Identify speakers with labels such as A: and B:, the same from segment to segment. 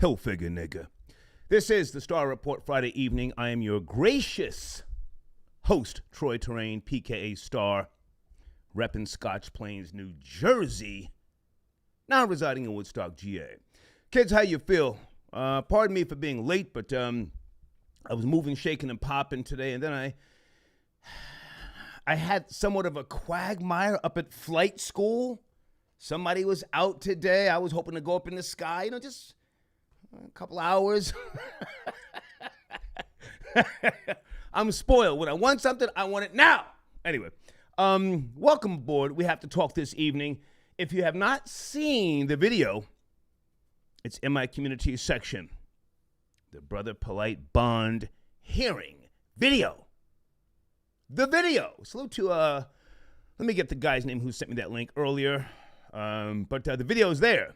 A: Hill figure nigga. This is the Star Report Friday evening. I am your gracious host, Troy Terrain, PKA Star, repping Scotch Plains, New Jersey, now residing in Woodstock, GA. Kids, how you feel? Pardon me for being late, but I was moving, shaking, and popping today, and then I had somewhat of a quagmire up at flight school. Somebody was out today. I was hoping to go up in the sky, just a couple hours. I'm spoiled. When I want something, I want it now. Anyway, welcome aboard. We have to talk this evening. If you have not seen the video, it's in my community section. The Brother Polight Bond Hearing video. The video. Salute to, let me get the guy's name who sent me that link earlier. But the video is there.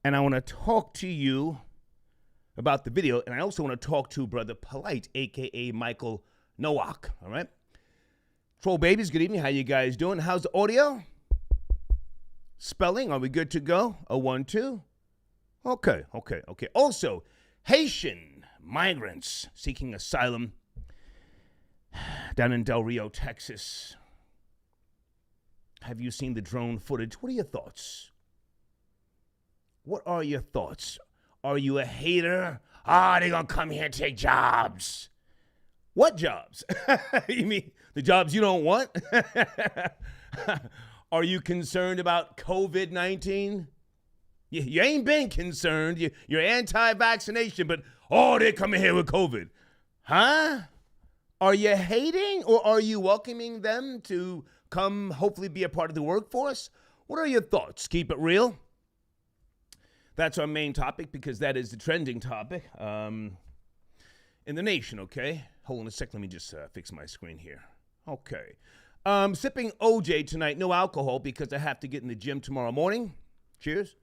A: And I want to talk to you about the video. And I also want to talk to Brother Polight, a.k.a. Michael Noak. All right? Troll babies, good evening. How you guys doing? How's the audio? Spelling, are we good to go? 1, 2. Okay. Also, Haitian migrants seeking asylum down in Del Rio, Texas. Have you seen the drone footage? What are your thoughts? What are your thoughts? Are you a hater? They're going to come here and take jobs. What jobs? You mean the jobs you don't want? Are you concerned about COVID-19? You ain't been concerned. You're anti-vaccination, but, they're coming here with COVID. Huh? Are you hating, or are you welcoming them to come hopefully be a part of the workforce? What are your thoughts? Keep it real. That's our main topic because that is the trending topic in the nation, okay? Hold on a sec. Let me just fix my screen here. Okay. Sipping OJ tonight. No alcohol because I have to get in the gym tomorrow morning. Cheers.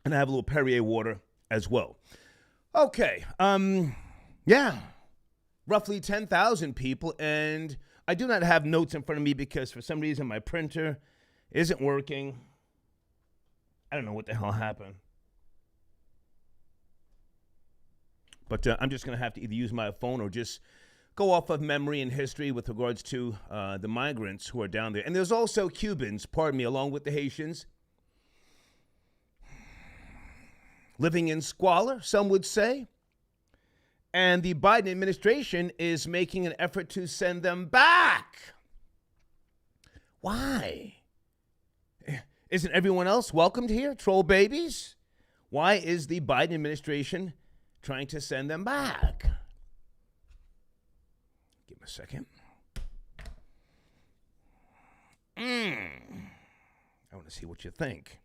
A: And I have a little Perrier water as well. Okay. Roughly 10,000 people, and I do not have notes in front of me because for some reason my printer isn't working. I don't know what the hell happened. But I'm just going to have to either use my phone or just go off of memory and history with regards to the migrants who are down there. And there's also Cubans, pardon me, along with the Haitians, living in squalor, some would say. And the Biden administration is making an effort to send them back. Why? Isn't everyone else welcomed here, troll babies? Why is the Biden administration trying to send them back? Give me a second. I want to see what you think.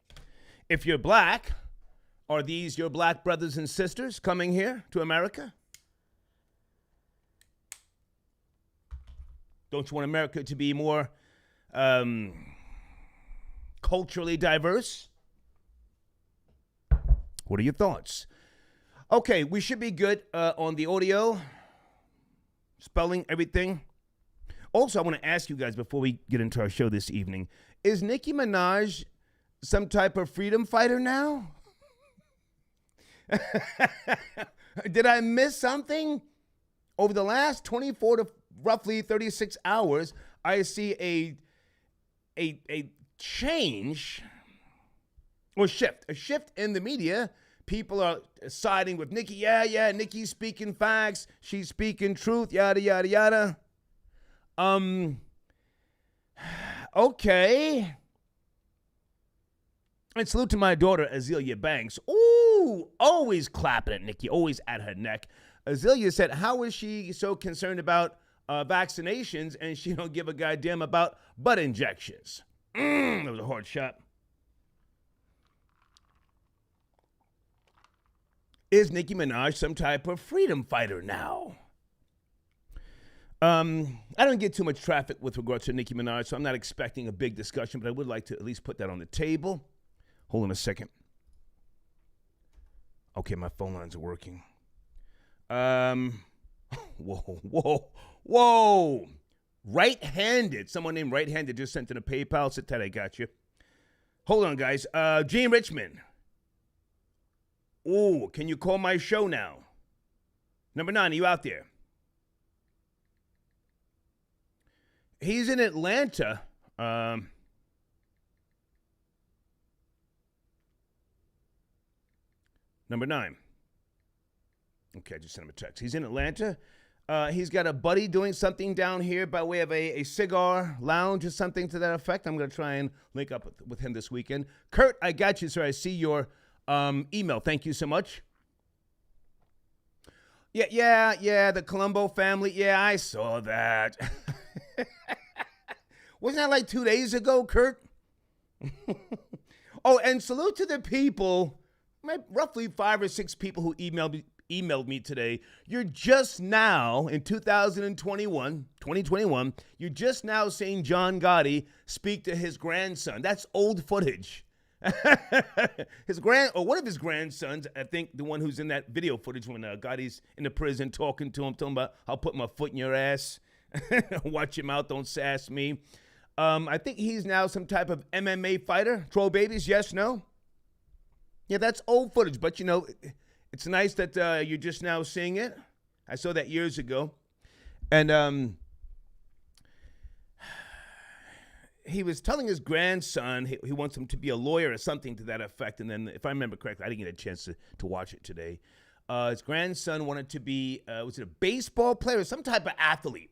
A: If you're black, are these your black brothers and sisters coming here to America? Don't you want America to be more culturally diverse? What are your thoughts? Okay, we should be good on the audio, spelling, everything. Also, I want to ask you guys before we get into our show this evening, is Nicki Minaj some type of freedom fighter now? Did I miss something? Over the last 24 to roughly 36 hours, I see a change or a shift in the media. People are siding with Nicki. Yeah, Nicki's speaking facts. She's speaking truth, yada, yada, yada. Okay. And salute to my daughter, Azealia Banks. Ooh, always clapping at Nicki, always at her neck. Azealia said, how is she so concerned about vaccinations and she don't give a goddamn about butt injections? That was a hard shot. Is Nicki Minaj some type of freedom fighter now? I don't get too much traffic with regards to Nicki Minaj, so I'm not expecting a big discussion, but I would like to at least put that on the table. Hold on a second. Okay, my phone lines are working. Whoa. Right-handed. Someone named Right-handed just sent in a PayPal. Sit tight, I got you. Hold on, guys. Gene Richmond. Ooh, can you call my show now? Number 9, are you out there? He's in Atlanta. Number 9. Okay, I just sent him a text. He's in Atlanta. He's got a buddy doing something down here by way of a cigar lounge or something to that effect. I'm going to try and link up with him this weekend. Kurt, I got you, sir. I see your email. Thank you so much. Yeah, the Colombo family. Yeah, I saw that. Wasn't that like 2 days ago, Kurt? Oh, and salute to the people, roughly 5 or 6 people who emailed me today. You're just now, in 2021, you're just now seeing John Gotti speak to his grandson. That's old footage. One of his grandsons, I think the one who's in that video footage when Gotti's in the prison talking to him, telling him about I'll put my foot in your ass. Watch your mouth, don't sass me. I think he's now some type of MMA fighter. Troll babies, yes, no? Yeah, that's old footage, but you know, it's nice that you're just now seeing it. I saw that years ago. And he was telling his grandson he wants him to be a lawyer or something to that effect. And then, if I remember correctly, I didn't get a chance to watch it today. His grandson wanted to be, was it a baseball player or some type of athlete?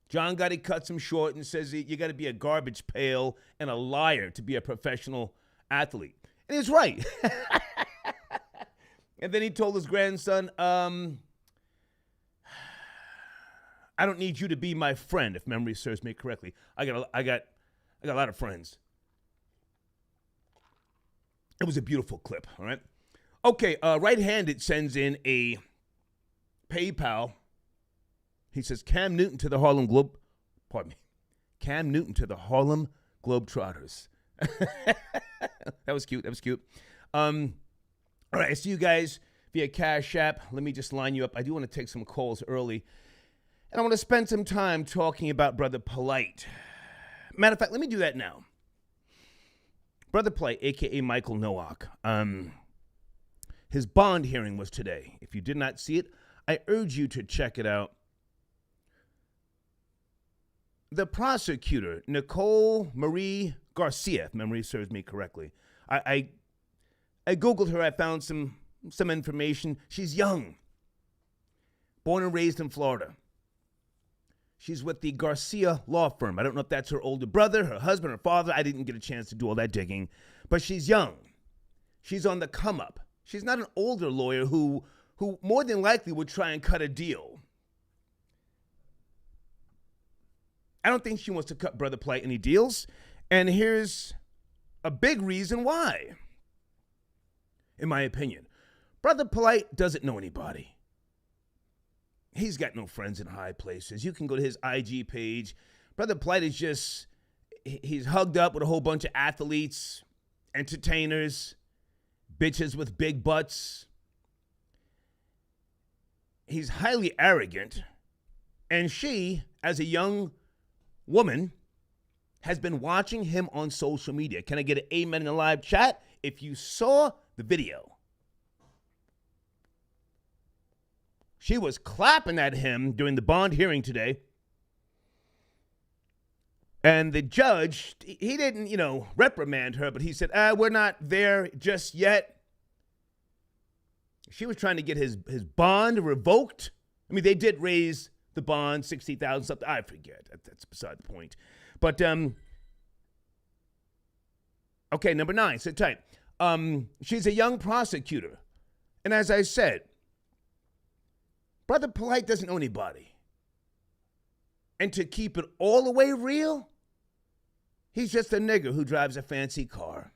A: John Gotti cuts him short and says you got to be a garbage pail and a liar to be a professional athlete. And he's right. And then he told his grandson, I don't need you to be my friend, if memory serves me correctly. I got a lot of friends. It was a beautiful clip, all right? Okay, right-handed sends in a PayPal. He says, Cam Newton to the Harlem Globetrotters. That was cute. All right, I see you guys via Cash App. Let me just line you up. I do want to take some calls early. And I want to spend some time talking about Brother Polight. Matter of fact, let me do that now. Brother Polight, a.k.a. Michael Noak. His bond hearing was today. If you did not see it, I urge you to check it out. The prosecutor, Nicole Marie Garcia, if memory serves me correctly. I Googled her. I found some information. She's young. Born and raised in Florida. She's with the Garcia law firm. I don't know if that's her older brother, her husband, her father. I didn't get a chance to do all that digging. But she's young. She's on the come up. She's not an older lawyer who more than likely would try and cut a deal. I don't think she wants to cut Brother Polight any deals. And here's a big reason why, in my opinion. Brother Polight doesn't know anybody. He's got no friends in high places. You can go to his IG page. Brother Polight is just, he's hugged up with a whole bunch of athletes, entertainers, bitches with big butts. He's highly arrogant. And she, as a young woman, has been watching him on social media. Can I get an amen in the live chat? If you saw the video, she was clapping at him during the bond hearing today. And the judge, he didn't, reprimand her, but he said, we're not there just yet. She was trying to get his bond revoked. I mean, they did raise the bond, $60,000 something. I forget. That's beside the point. But, okay, number 9, sit tight. She's a young prosecutor. And as I said, Brother Polight doesn't know anybody. And to keep it all the way real, he's just a nigger who drives a fancy car.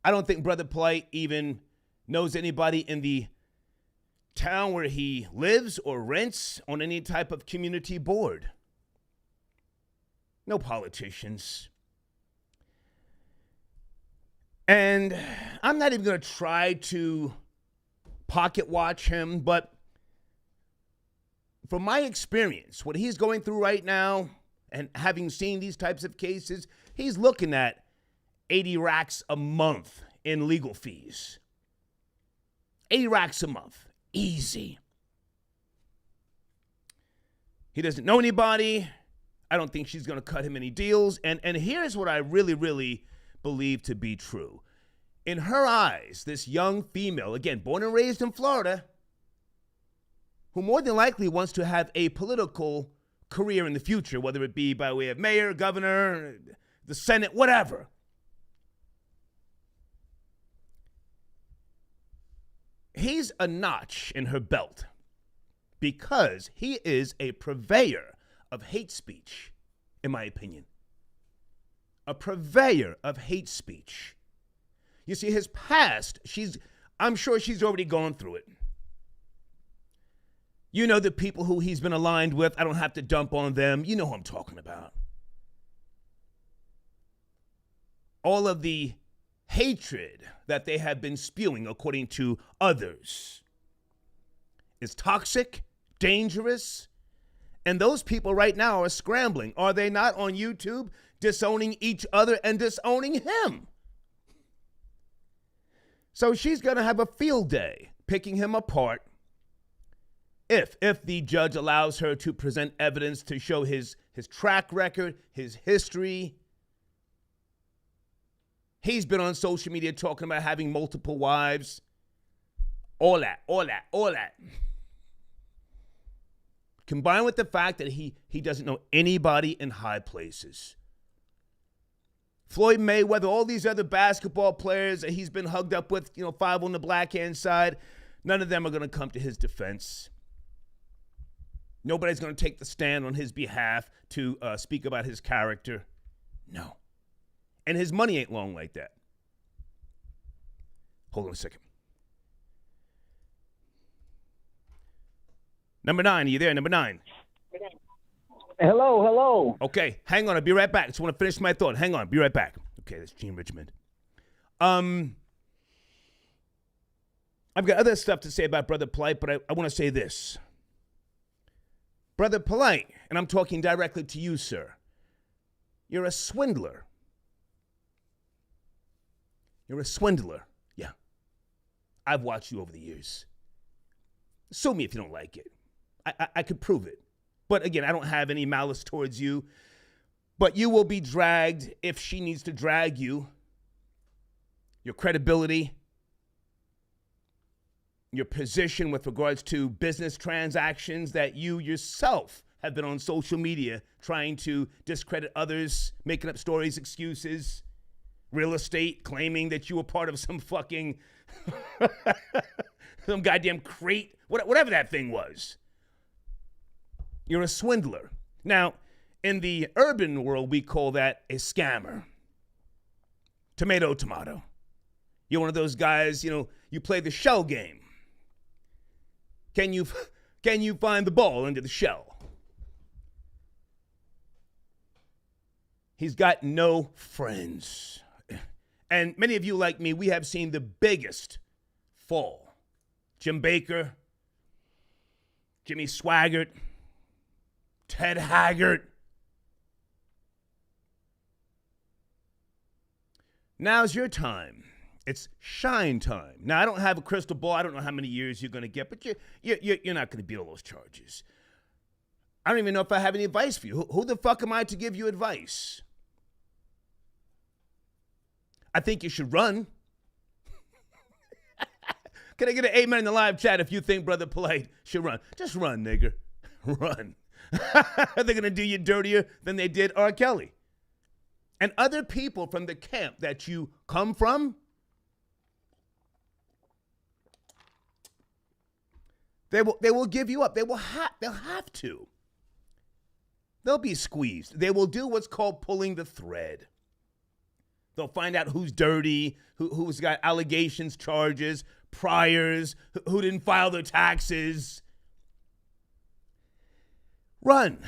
A: I don't think Brother Polight even knows anybody in the town where he lives or rents on any type of community board. No politicians. And I'm not even going to try to pocket watch him, but from my experience, what he's going through right now, and having seen these types of cases, he's looking at 80 racks a month in legal fees. 80 racks a month. Easy. He doesn't know anybody. I don't think she's going to cut him any deals. And here's what I really, really believe to be true. In her eyes, this young female, again, born and raised in Florida, who more than likely wants to have a political career in the future, whether it be by way of mayor, governor, the Senate, whatever. He's a notch in her belt because he is a purveyor of hate speech, in my opinion. A purveyor of hate speech. You see, his past, I'm sure she's already gone through it. You know the people who he's been aligned with. I don't have to dump on them. You know who I'm talking about. All of the hatred that they have been spewing, according to others, is toxic, dangerous, and those people right now are scrambling. Are they not on YouTube disowning each other and disowning him? So she's going to have a field day picking him apart if the judge allows her to present evidence to show his track record, his history. He's been on social media talking about having multiple wives. All that. Combined with the fact that he doesn't know anybody in high places. Floyd Mayweather, all these other basketball players that he's been hugged up with, 5 on the black-hand side, none of them are going to come to his defense. Nobody's going to take the stand on his behalf to speak about his character. No. And his money ain't long like that. Hold on a second. Number 9, are you there? Number 9.
B: Hello.
A: Okay, hang on. I'll be right back. Just want to finish my thought. Hang on. Be right back. Okay, that's Gene Richmond. I've got other stuff to say about Brother Polight, but I want to say this. Brother Polight, and I'm talking directly to you, sir. You're a swindler. You're a swindler. Yeah. I've watched you over the years. Sue me if you don't like it. I could prove it. But again, I don't have any malice towards you. But you will be dragged if she needs to drag you. Your credibility, your position with regards to business transactions that you yourself have been on social media trying to discredit others, making up stories, excuses, real estate, claiming that you were part of some fucking, some goddamn crate, whatever that thing was. You're a swindler. Now, in the urban world, we call that a scammer. Tomato. You're one of those guys, you play the shell game. Can you find the ball under the shell? He's got no friends. And many of you like me, we have seen the biggest fall. Jim Baker, Jimmy Swaggart, Ted Haggart. Now's your time. It's shine time. Now, I don't have a crystal ball. I don't know how many years you're going to get, but you're not going to beat all those charges. I don't even know if I have any advice for you. Who the fuck am I to give you advice? I think you should run. Can I get an amen in the live chat if you think Brother Polight should run? Just run, nigger. Run. They're going to do you dirtier than they did R. Kelly. And other people from the camp that you come from, they will give you up. They'll have to. They'll be squeezed. They will do what's called pulling the thread. They'll find out who's dirty, who's got allegations, charges, priors, who didn't file their taxes. Run.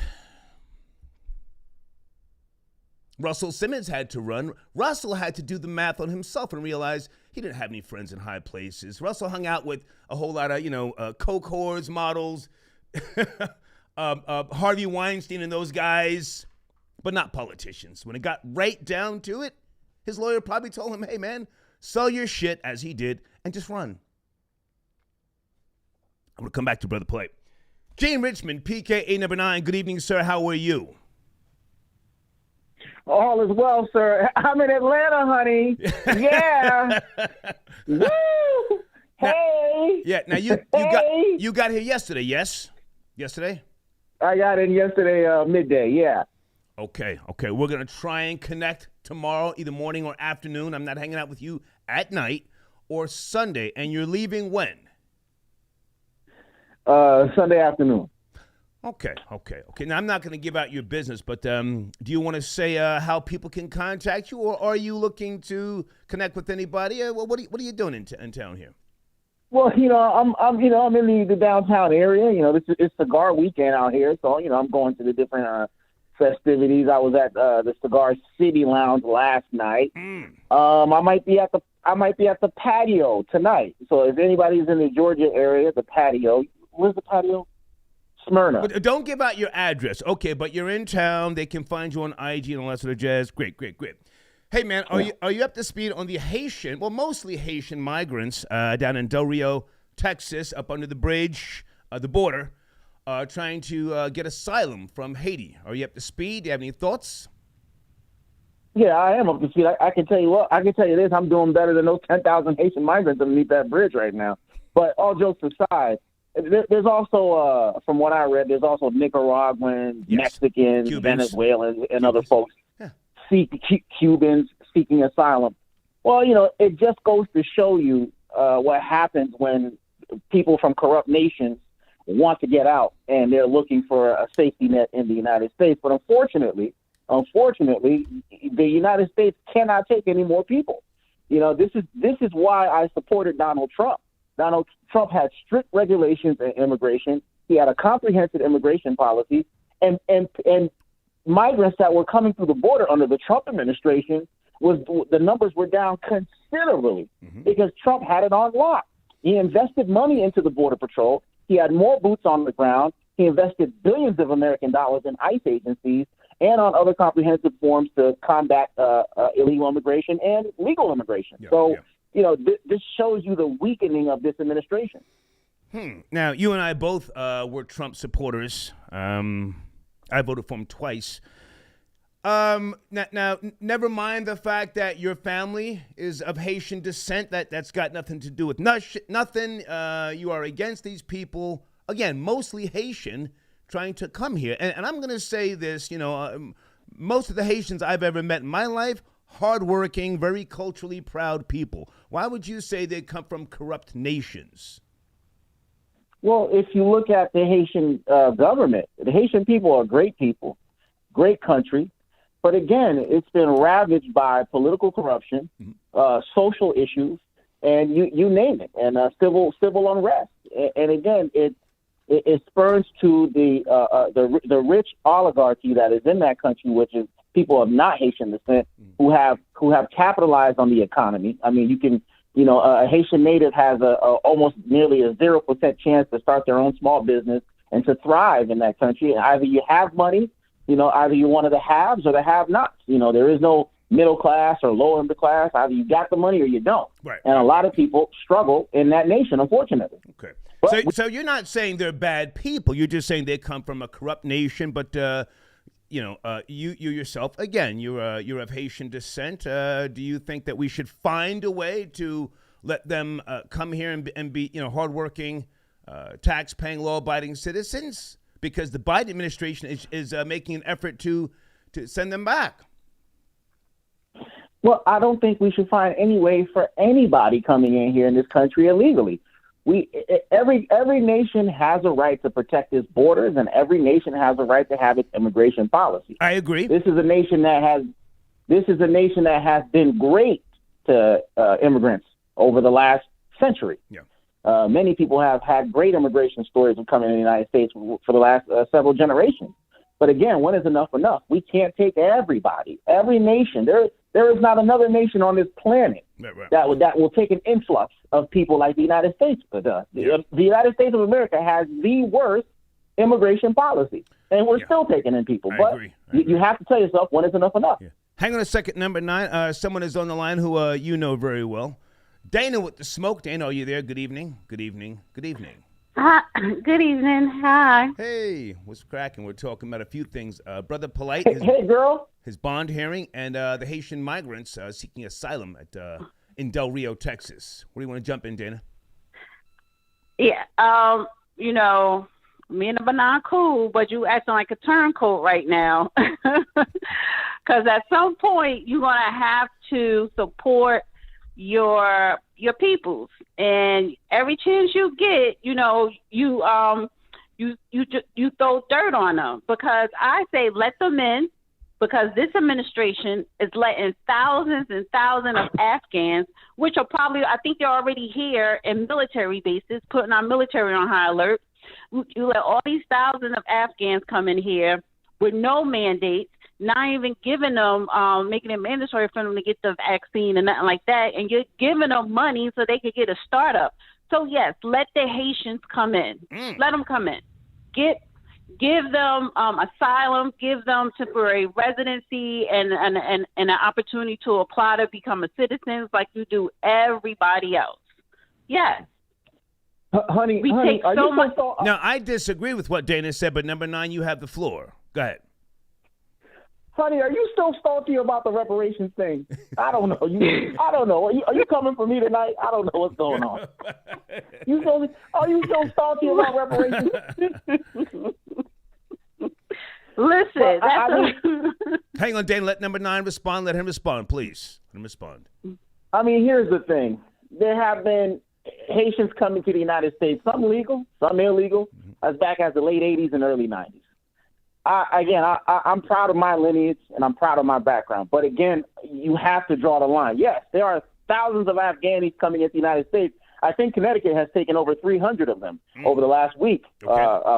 A: Russell Simmons had to run. Russell had to do the math on himself and realize he didn't have any friends in high places. Russell hung out with a whole lot of, coke whores, models, Harvey Weinstein and those guys, but not politicians. When it got right down to it, His lawyer probably told him, hey, man, sell your shit, as he did, and just run. I'm going to come back to Brother Polight. Gene Richmond, PKA number 9. Good evening, sir. How are you?
B: All is well, sir. I'm in Atlanta, honey. Yeah. Woo! Hey.
A: Now you got here yesterday, yes? Yesterday?
B: I got in yesterday midday, yeah.
A: Okay. We're going to try and connect tomorrow, either morning or afternoon. I'm not hanging out with you at night, or Sunday. And you're leaving when?
B: Sunday afternoon.
A: Okay. Now, I'm not going to give out your business, but do you want to say how people can contact you, or are you looking to connect with anybody? What are you doing in town here?
B: Well, I'm in the downtown area. It's cigar weekend out here, so I'm going to the different festivities. I was at the Cigar City Lounge last night. I might be at the patio tonight. So if anybody's in the Georgia area, the patio. Where's the patio? Smyrna.
A: But don't give out your address. Okay, but you're in town. They can find you on IG and all that sort of jazz. Great. Hey, man, are you up to speed on the mostly Haitian migrants down in Del Rio, Texas, up under the bridge, the border, trying to get asylum from Haiti? Are you up to speed? Do you have any thoughts?
B: Yeah, I am up to speed. I can tell you what. I can tell you this. I'm doing better than those 10,000 Haitian migrants underneath that bridge right now. But all jokes aside, there's also, from what I read, there's also Nicaraguans, yes, Mexicans, Cubans, Venezuelans, and other folks, Cubans seeking asylum. Well, it just goes to show you what happens when people from corrupt nations want to get out and they're looking for a safety net in the United States. But unfortunately, the United States cannot take any more people. This is why I supported Donald Trump. Donald Trump had strict regulations in immigration. He had a comprehensive immigration policy, and migrants that were coming through the border under the Trump administration, the numbers were down considerably because Trump had it on lock. He invested money into the Border Patrol. He had more boots on the ground. He invested billions of American dollars in ICE agencies and on other comprehensive forms to combat illegal immigration and legal immigration. This shows you the weakening of this administration.
A: Now, you and I both were Trump supporters. I voted for him twice. Now, never mind the fact that your family is of Haitian descent. That's got nothing to do with nothing. You are against these people, again, mostly Haitian, trying to come here. And I'm going to say this, most of the Haitians I've ever met in my life, hardworking, very culturally proud people. Why would you say they come from corrupt nations?
B: Well, if you look at the Haitian government, the Haitian people are great people, great country. But again, it's been ravaged by political corruption, social issues, and you name it, and civil unrest. And again, it spurns to the rich oligarchy that is in that country, which is people of not Haitian descent who have capitalized on the economy. I mean, a Haitian native has almost nearly a 0% chance to start their own small business and to thrive in that country. Either you have money, either you're one of the haves or the have-nots. There is no middle class or lower middle class. Either you got the money or you don't. Right. And a lot of people struggle in that nation, unfortunately.
A: Okay. So you're not saying they're bad people. You're just saying they come from a corrupt nation, but you yourself, again, you're of Haitian descent. Do you think that we should find a way to let them come here and be, hardworking, tax-paying, law-abiding citizens? Because the Biden administration is making an effort to send them back.
B: Well, I don't think we should find any way for anybody coming in here in this country illegally. Every nation has a right to protect its borders, and every nation has a right to have its immigration policy.
A: I agree.
B: This is a nation that has been great to immigrants over the last century. Yeah. Many people have had great immigration stories of coming to the United States for the last several generations. But again, when is enough enough? We can't take everybody. Every nation. There is not another nation on this planet that will take an influx of people like the United States does. The United States of America has the worst immigration policy, and we're still taking in people. I agree. You have to tell yourself when is enough enough.
A: Yeah. Hang on a second, number 9. Someone is on the line who you know very well. Dana with the smoke. Dana, are you there? Good evening. Good evening. Good evening.
C: Hi. Good evening. Hi.
A: Hey, what's cracking? We're talking about a few things. Brother Polight,
B: Hey, girl.
A: his bond hearing, and the Haitian migrants seeking asylum in Del Rio, Texas. What do you want to jump in, Dana?
C: Yeah. You know, me and the banana cool, but you acting like a turncoat right now. Because at some point you're gonna have to support your peoples, and every chance you get, you know, you throw dirt on them. Because I say let them in, because this administration is letting thousands and thousands of Afghans, which are probably, I think they're already here in military bases, putting our military on high alert. You let all these thousands of Afghans come in here with no mandates, not even giving them, making it mandatory for them to get the vaccine and nothing like that, and you're giving them money so they could get a startup. So yes, let the Haitians come in. Let them come in. Give them asylum, give them temporary residency, and an opportunity to apply to become a citizen like you do everybody else. Yes.
B: Honey,
C: take
B: are
C: so
B: you
C: much.
A: Now, I disagree with what Dana said, but number 9, you have the floor. Go ahead.
B: Honey, are you still salty about the reparations thing? I don't know. I don't know. Are you coming for me tonight? I don't know what's going on. Are you still salty about reparations?
C: Listen,
A: Hang on, Dana. Let number 9 respond. Let him respond, please. Let him respond.
B: I mean, here's the thing. There have been Haitians coming to the United States, some legal, some illegal, as back as the late 80s and early 90s. I'm proud of my lineage and I'm proud of my background. But again, you have to draw the line. Yes, there are thousands of Afghanis coming into the United States. I think Connecticut has taken over 300 of them over the last week,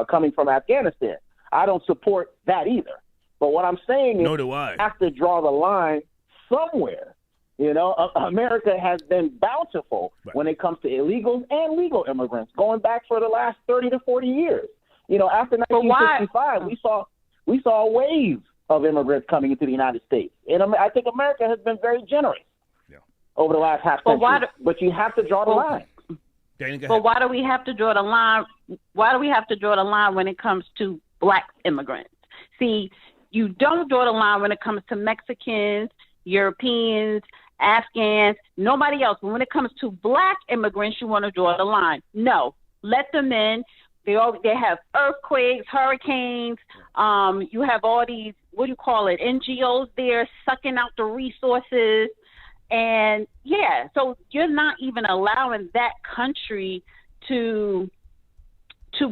B: coming from Afghanistan. I don't support that either. But what I'm saying is,
A: Nor do I.
B: you have to draw the line somewhere. You know, America has been bountiful when it comes to illegals and legal immigrants, going back for the last 30 to 40 years. You know, after 1965, we saw a wave of immigrants coming into the United States. And I think America has been very generous over the last half century. But you have to draw the line.
A: Dana, go ahead.
C: But why do we have to draw the line? Why do we have to draw the line when it comes to black immigrants? See, you don't draw the line when it comes to Mexicans, Europeans, Afghans, nobody else. But when it comes to black immigrants, you want to draw the line. No, let them in. They have earthquakes, hurricanes. You have all these, NGOs there sucking out the resources. And, so you're not even allowing that country to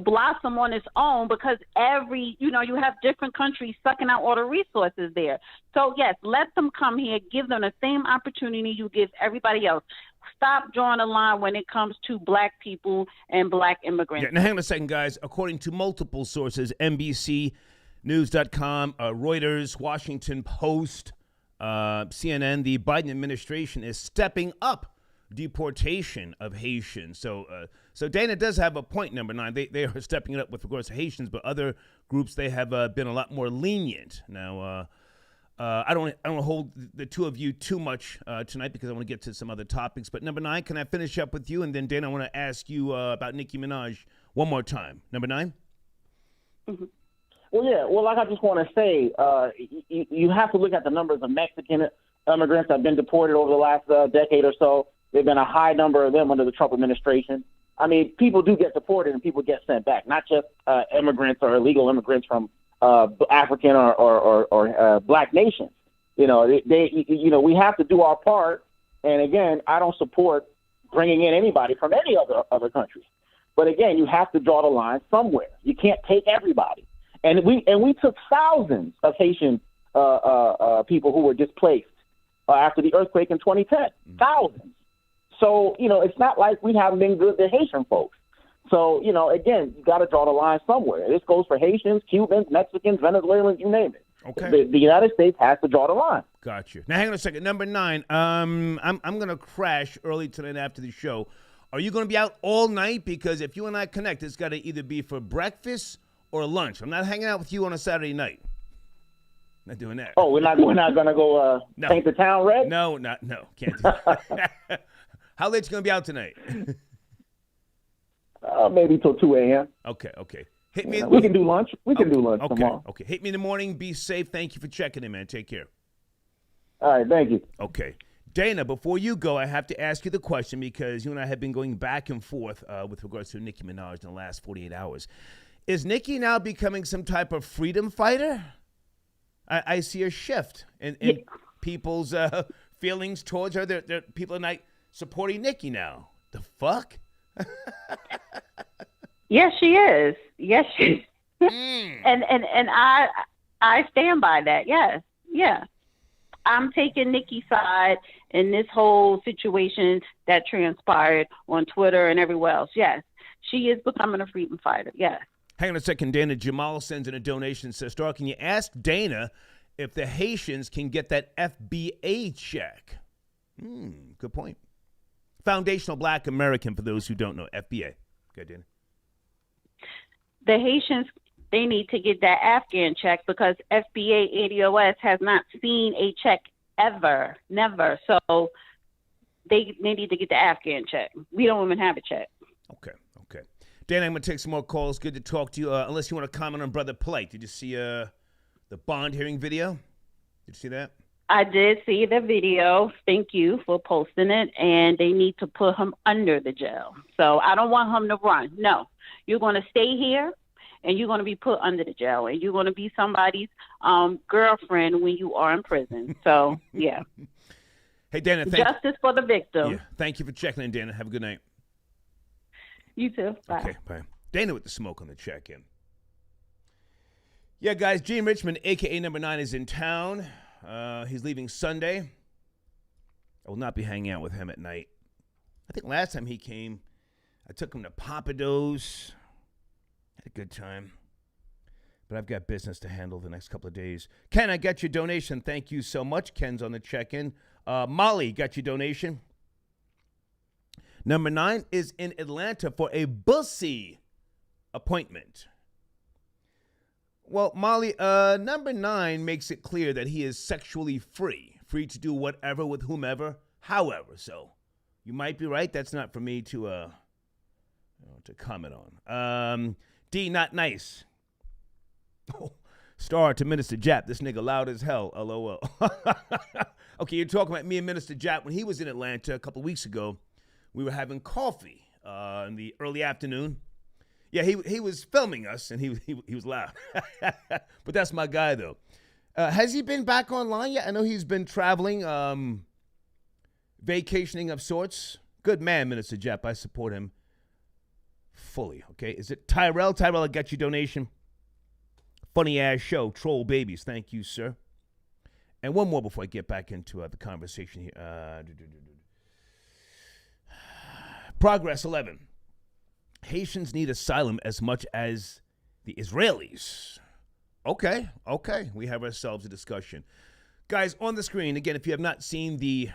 C: blossom on its own, because you have different countries sucking out all the resources there. So, yes, let them come here, give them the same opportunity you give everybody else. Stop drawing a line when it comes to black people and black immigrants.
A: Now, hang on a second, guys. According to multiple sources, NBC News.com, Reuters, Washington Post, CNN, the Biden administration is stepping up deportation of Haitians. So Dana does have a point, number 9. They are stepping it up with regards to Haitians, but other groups, they have been a lot more lenient. Now, I don't hold the two of you too much tonight, because I want to get to some other topics. But number 9, can I finish up with you? And then, Dana, I want to ask you about Nicki Minaj one more time. Number 9?
C: Mm-hmm.
B: Well, I just want to say, you have to look at the numbers of Mexican immigrants that have been deported over the last decade or so. There have been a high number of them under the Trump administration. I mean, people do get deported and people get sent back, not just immigrants or illegal immigrants from African or black nations. You know, we have to do our part. And again, I don't support bringing in anybody from any other countries. But again, you have to draw the line somewhere. You can't take everybody. And we took thousands of Haitian people who were displaced after the earthquake in 2010. Thousands. So, it's not like we haven't been good to Haitian folks. So, again, you got to draw the line somewhere. This goes for Haitians, Cubans, Mexicans, Venezuelans, you name it.
A: Okay.
B: The United States has to draw the line.
A: Got you. Now, hang on a second. Number 9, I'm going to crash early tonight after the show. Are you going to be out all night? Because if you and I connect, it's got to either be for breakfast or lunch. I'm not hanging out with you on a Saturday night. Not doing that.
B: Oh, we're not gonna go
A: No.
B: paint the town red.
A: No, can't do that. How late you gonna be out tonight?
B: Maybe till 2 a.m.
A: Okay. Hit me.
B: We can do lunch. We can do lunch tomorrow.
A: Okay. Hit me in the morning. Be safe. Thank you for checking in, man. Take care.
B: All right, thank you.
A: Okay. Dana, before you go, I have to ask you the question because you and I have been going back and forth with regards to Nicki Minaj in the last 48 hours. Is Nicki now becoming some type of freedom fighter? I see a shift in people's feelings towards her. People are not supporting Nicki now. The fuck?
C: Yes, she is. Yes, she and I stand by that. Yes. Yeah. I'm taking Nicki's side in this whole situation that transpired on Twitter and everywhere else. Yes. She is becoming a freedom fighter. Yes.
A: Hang on a second, Dana. Jamal sends in a donation. Says, Star, can you ask Dana if the Haitians can get that FBA check? Good point. Foundational Black American, for those who don't know. FBA. Good, Dana.
C: The Haitians, they need to get that Afghan check because FBA ADOS has not seen a check ever. Never. So they need to get the Afghan check. We don't even have a check.
A: Okay. Dana, I'm going to take some more calls. Good to talk to you. Unless you want to comment on Brother Polight. Did you see the bond hearing video? Did you see that?
C: I did see the video. Thank you for posting it. And they need to put him under the jail. So I don't want him to run. No. You're going to stay here, and you're going to be put under the jail, and you're going to be somebody's girlfriend when you are in prison. So, yeah.
A: Hey, Dana,
C: justice for the victim.
A: Yeah. Thank you for checking in, Dana. Have a good night.
C: You too. Bye.
A: Okay, bye. Dana with the smoke on the check-in. Yeah, guys, Gene Richmond, a.k.a. Number 9, is in town. He's leaving Sunday. I will not be hanging out with him at night. I think last time he came, I took him to Papados. Had a good time. But I've got business to handle the next couple of days. Ken, I got your donation. Thank you so much. Ken's on the check-in. Molly got your donation. Number 9 is in Atlanta for a bussy appointment. Well, Molly, number 9 makes it clear that he is sexually free to do whatever with whomever, however. So you might be right. That's not for me to comment on. D, not nice. Oh, Star to Minister Jap. This nigga loud as hell. LOL. Okay, you're talking about me and Minister Jap when he was in Atlanta a couple weeks ago. We were having coffee in the early afternoon. Yeah, he was filming us, and he was loud. But that's my guy, though. Has he been back online yet? I know he's been traveling, vacationing of sorts. Good man, Minister Jap. I support him fully, okay? Is it Tyrell? Tyrell, I got your donation. Funny-ass show, Troll Babies. Thank you, sir. And one more before I get back into the conversation here. Progress 11. Haitians need asylum as much as the Israelis. Okay. We have ourselves a discussion. Guys, on the screen, again, if you have not seen the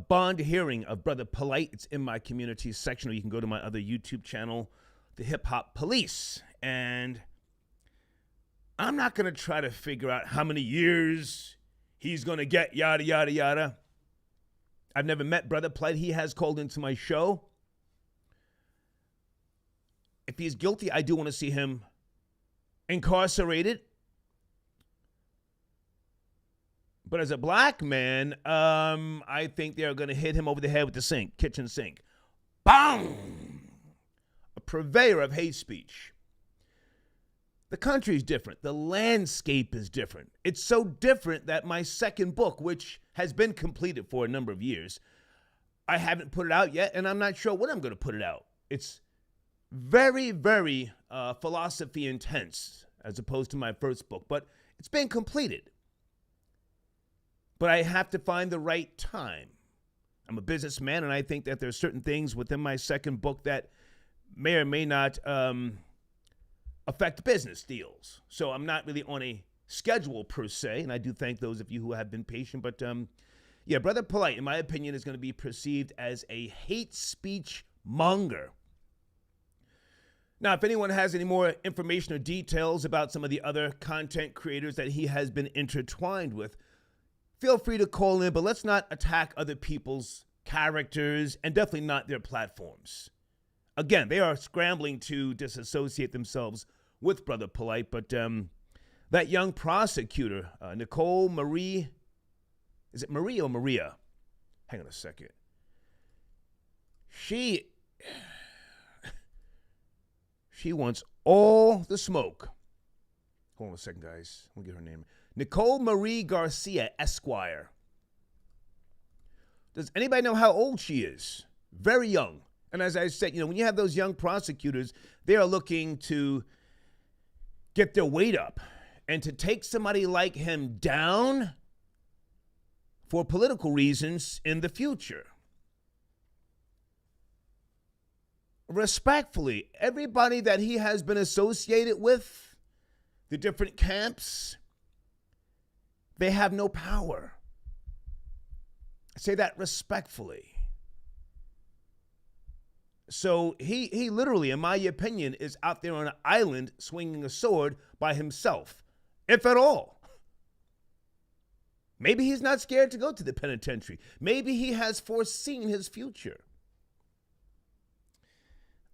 A: bond hearing of Brother Polight, it's in my community section, or you can go to my other YouTube channel, The Hip Hop Police. And I'm not going to try to figure out how many years he's going to get, yada, yada, yada. I've never met Brother Polight. He has called into my show. If he's guilty, I do want to see him incarcerated. But as a black man, I think they're going to hit him over the head with the kitchen sink. Bang! A purveyor of hate speech. The country is different. The landscape is different. It's so different that my second book, which has been completed for a number of years, I haven't put it out yet, and I'm not sure when I'm going to put it out. It's very, very philosophy intense as opposed to my first book, but it's been completed. But I have to find the right time. I'm a businessman, and I think that there's certain things within my second book that may or may not affect business deals. So I'm not really on a schedule per se, and I do thank those of you who have been patient. But yeah, Brother Polight, in my opinion, is going to be perceived as a hate speech monger. Now, if anyone has any more information or details about some of the other content creators that he has been intertwined with, feel free to call in, but let's not attack other people's characters and definitely not their platforms. Again, they are scrambling to disassociate themselves with Brother Polight, but that young prosecutor, Nicole Marie, is it Marie or Maria? Hang on a second. She wants all the smoke. Hold on a second, guys. Let me get her name. Nicole Marie Garcia, Esquire. Does anybody know how old she is? Very young. And as I said, when you have those young prosecutors, they are looking to get their weight up. And to take somebody like him down for political reasons in the future. Respectfully, everybody that he has been associated with, the different camps, they have no power. I say that respectfully. So he literally, in my opinion, is out there on an island swinging a sword by himself, if at all. Maybe he's not scared to go to the penitentiary. Maybe he has foreseen his future.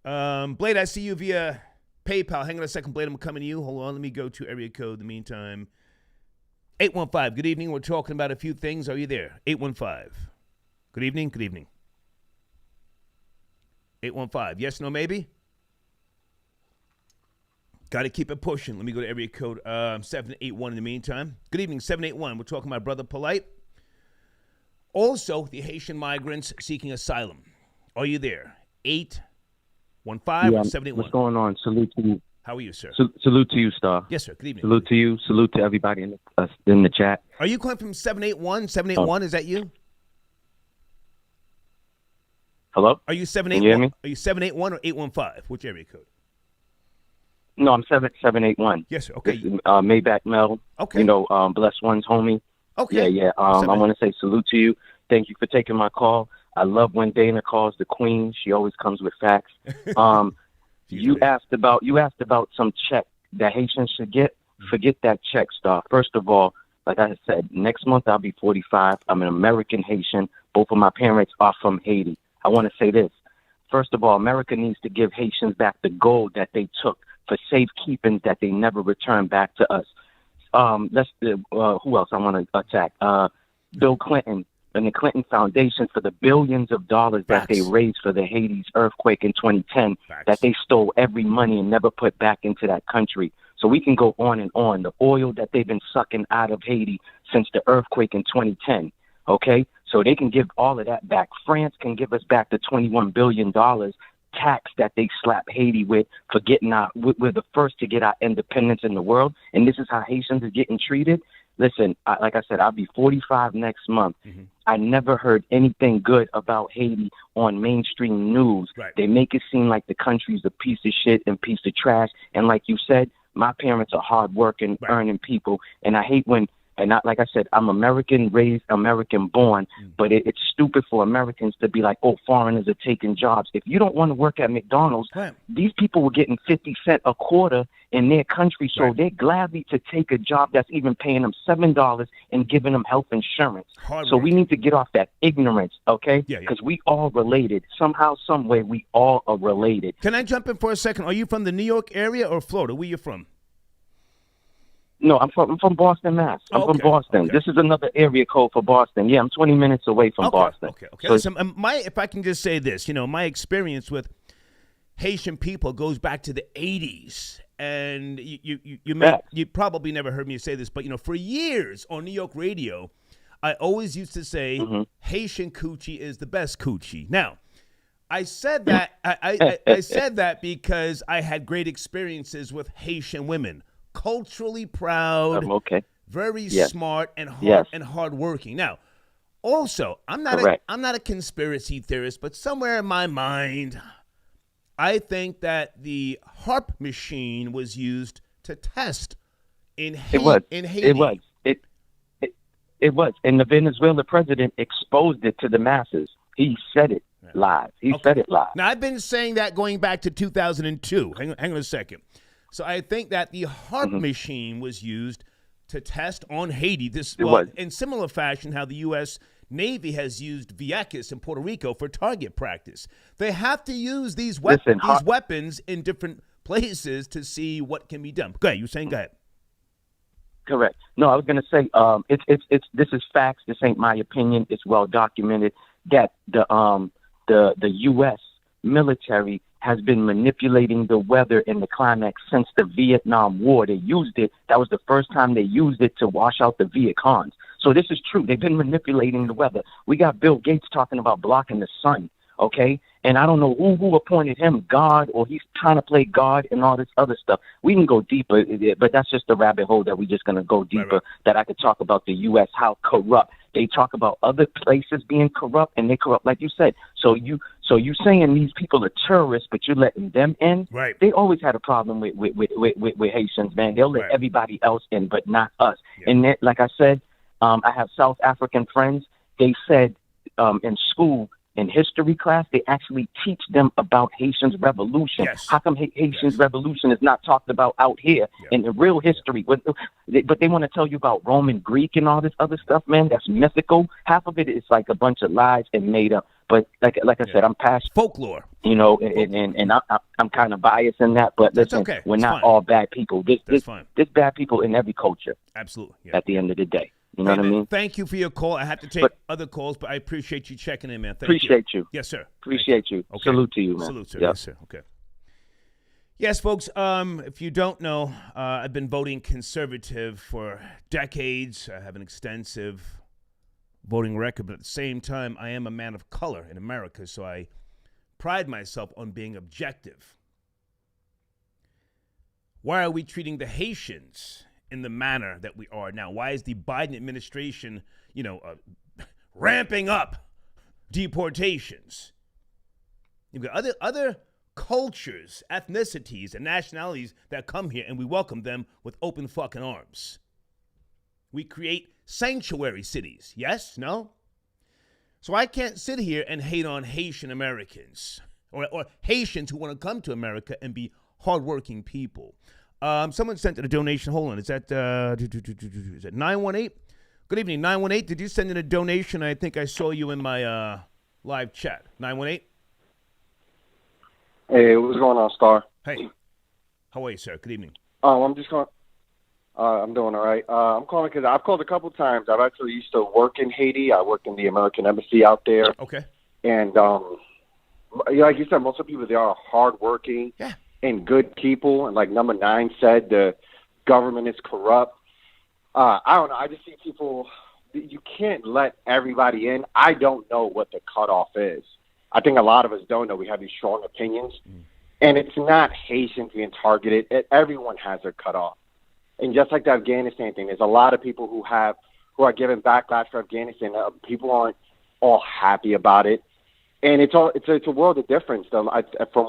A: Blade, I see you via PayPal. Hang on a second, Blade. I'm coming to you. Hold on. Let me go to area code in the meantime. 815. Good evening. We're talking about a few things. Are you there? 815. Good evening. Good evening. 815. Yes, no, maybe? Got to keep it pushing. Let me go to area code 781 in the meantime. Good evening, 781. We're talking about Brother Polight. Also, the Haitian migrants seeking asylum. Are you there? 815 or 781?
D: What's going on? Salute to you.
A: How are you, sir?
D: Salute to you, Star.
A: Yes, sir. Good evening.
D: Salute to you. Salute to everybody in the chat.
A: Are you calling from 781? 781, is that you?
D: Hello?
A: Are you 781?
D: Can you hear me?
A: Are you 781 or 815? Which area code?
D: No, I'm 781.
A: Yes, sir. Okay.
D: This is, Maybach Mel.
A: Okay.
D: Blessed One's homie.
A: Okay.
D: Yeah. I want to say salute to you. Thank you for taking my call. I love when Dana calls the queen. She always comes with facts. You asked about some check that Haitians should get. Forget that check, Star. First of all, like I said, next month I'll be 45. I'm an American Haitian. Both of my parents are from Haiti. I want to say this. First of all, America needs to give Haitians back the gold that they took for safekeeping that they never returned back to us. Who else I want to attack? Bill Clinton and the Clinton Foundation for the billions of dollars that they raised for the Haiti's earthquake in 2010, that they stole every money and never put back into that country. So we can go on and on. The oil that they've been sucking out of Haiti since the earthquake in 2010, okay? So they can give all of that back. France can give us back the $21 billion tax that they slap Haiti with for getting we're the first to get our independence in the world. And this is how Haitians are getting treated. Listen, like I said, I'll be 45 next month. Mm-hmm. I never heard anything good about Haiti on mainstream news. Right. They make it seem like the country's a piece of shit and piece of trash. And like you said, my parents are hardworking, earning people. And I hate when, like I said, I'm American raised, American born, but it's stupid for Americans to be like, oh, foreigners are taking jobs. If you don't want to work at McDonald's, these people were getting 50 cents a quarter in their country, so they're gladly to take a job that's even paying them $7 and giving them health insurance. So we need to get off that ignorance, okay? Because we all related. Somehow, some way, we all are related.
A: Can I jump in for a second? Are you from the New York area or Florida? Where you from?
D: No, I'm from Boston, Mass. I'm from Boston. Okay. This is another area code for Boston. Yeah, I'm 20 minutes away from Boston. Okay.
A: So, listen, if I can just say this, my experience with Haitian people goes back to the 80s. And you probably never heard me say this, but, for years on New York radio, I always used to say Haitian coochie is the best coochie. Now, I said that I said that because I had great experiences with Haitian women. Culturally proud, very smart and hardworking. Now, also, I'm not a conspiracy theorist, but somewhere in my mind, I think that the HARP machine was used to test in Haiti.
D: It was, and the Venezuela president exposed it to the masses. He said it. live. He said it live.
A: Now, I've been saying that going back to 2002. Hang on a second. So I think that the HARP machine was used to test on Haiti. In similar fashion, how the U.S. Navy has used Vieques in Puerto Rico for target practice. They have to use these weapons in different places to see what can be done. Go ahead. You were saying, go ahead.
D: Correct. No, I was going to say this is facts. This ain't my opinion. It's well documented that the U.S. military has been manipulating the weather and the climate since the Vietnam War. They used it. That was the first time they used it to wash out the Viet Congs. So this is true. They've been manipulating the weather. We got Bill Gates talking about blocking the sun, okay? And I don't know who appointed him God, or he's trying to play God and all this other stuff. We can go deeper, but that's just the rabbit hole that we're just going to go deeper, right. That I could talk about the U.S., how corrupt. They talk about other places being corrupt, and they corrupt, like you said. So you saying these people are terrorists, but you're letting them in?
A: Right.
D: They always had a problem with Haitians, man. They'll let everybody else in, but not us. Yeah. And like I said, I have South African friends. They said in school, in history class, they actually teach them about Haitians' revolution.
A: Yes.
D: How come Haitians' revolution is not talked about out here in the real history? But they want to tell you about Roman Greek and all this other stuff, man. That's mythical. Half of it is like a bunch of lies and made up. But like I said, I'm past
A: folklore.
D: You know, and I'm kind of biased in that. But listen, we're not all bad people. There's bad people in every culture.
A: Absolutely. Yeah.
D: At the end of the day. You know what I mean?
A: Thank you for your call. I have to take other calls, but I appreciate you checking in, man.
D: Appreciate you.
A: Yes, sir.
D: Appreciate you. Okay. Salute to you, man.
A: Salute, sir. Yep. Yes, sir. Okay. Yes, folks, if you don't know, I've been voting conservative for decades. I have an extensive voting record, but at the same time, I am a man of color in America, so I pride myself on being objective. Why are we treating the Haitians in the manner that we are now? Why is the Biden administration, ramping up deportations? You've got other cultures, ethnicities, and nationalities that come here, and we welcome them with open fucking arms. We create sanctuary cities. Yes? No? So I can't sit here and hate on Haitian Americans or Haitians who want to come to America and be hardworking people. Someone sent in a donation. Hold on. Is that 918? Good evening, 918. Did you send in a donation? I think I saw you in my live chat. 918?
E: Hey, what's going on, Star?
A: Hey. How are you, sir? Good evening.
E: I'm just calling. I'm doing all right. I'm calling because I've called a couple times. I've actually used to work in Haiti. I worked in the American Embassy out there.
A: Okay.
E: And like you said, most of the people there are hardworking.
A: Yeah.
E: And good people, and like number 9 said, the government is corrupt. I don't know. I just see people. You can't let everybody in. I don't know what the cutoff is. I think a lot of us don't know. We have these strong opinions, and it's not Haitians being targeted. Everyone has a cutoff, and just like the Afghanistan thing, there's a lot of people who are giving backlash for Afghanistan. People aren't all happy about it. And it's a world of difference. From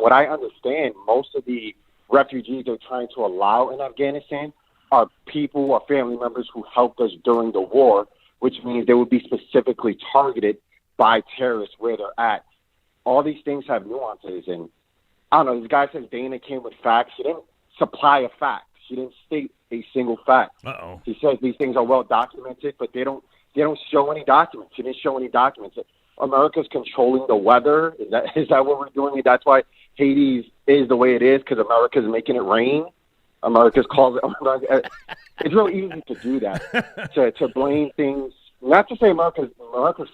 E: what I understand, most of the refugees they're trying to allow in Afghanistan are people or family members who helped us during the war, which means they would be specifically targeted by terrorists where they're at. All these things have nuances. And I don't know, this guy says Dana came with facts. She didn't supply a fact. She didn't state a single fact.
A: Uh-oh.
E: She says these things are well documented, but they don't show any documents. She didn't show any documents. America's controlling the weather. Is that what we're doing? That's why Haiti is the way it is, because America's making it rain. America's calls it. It's real easy to do that, to blame things. Not to say America's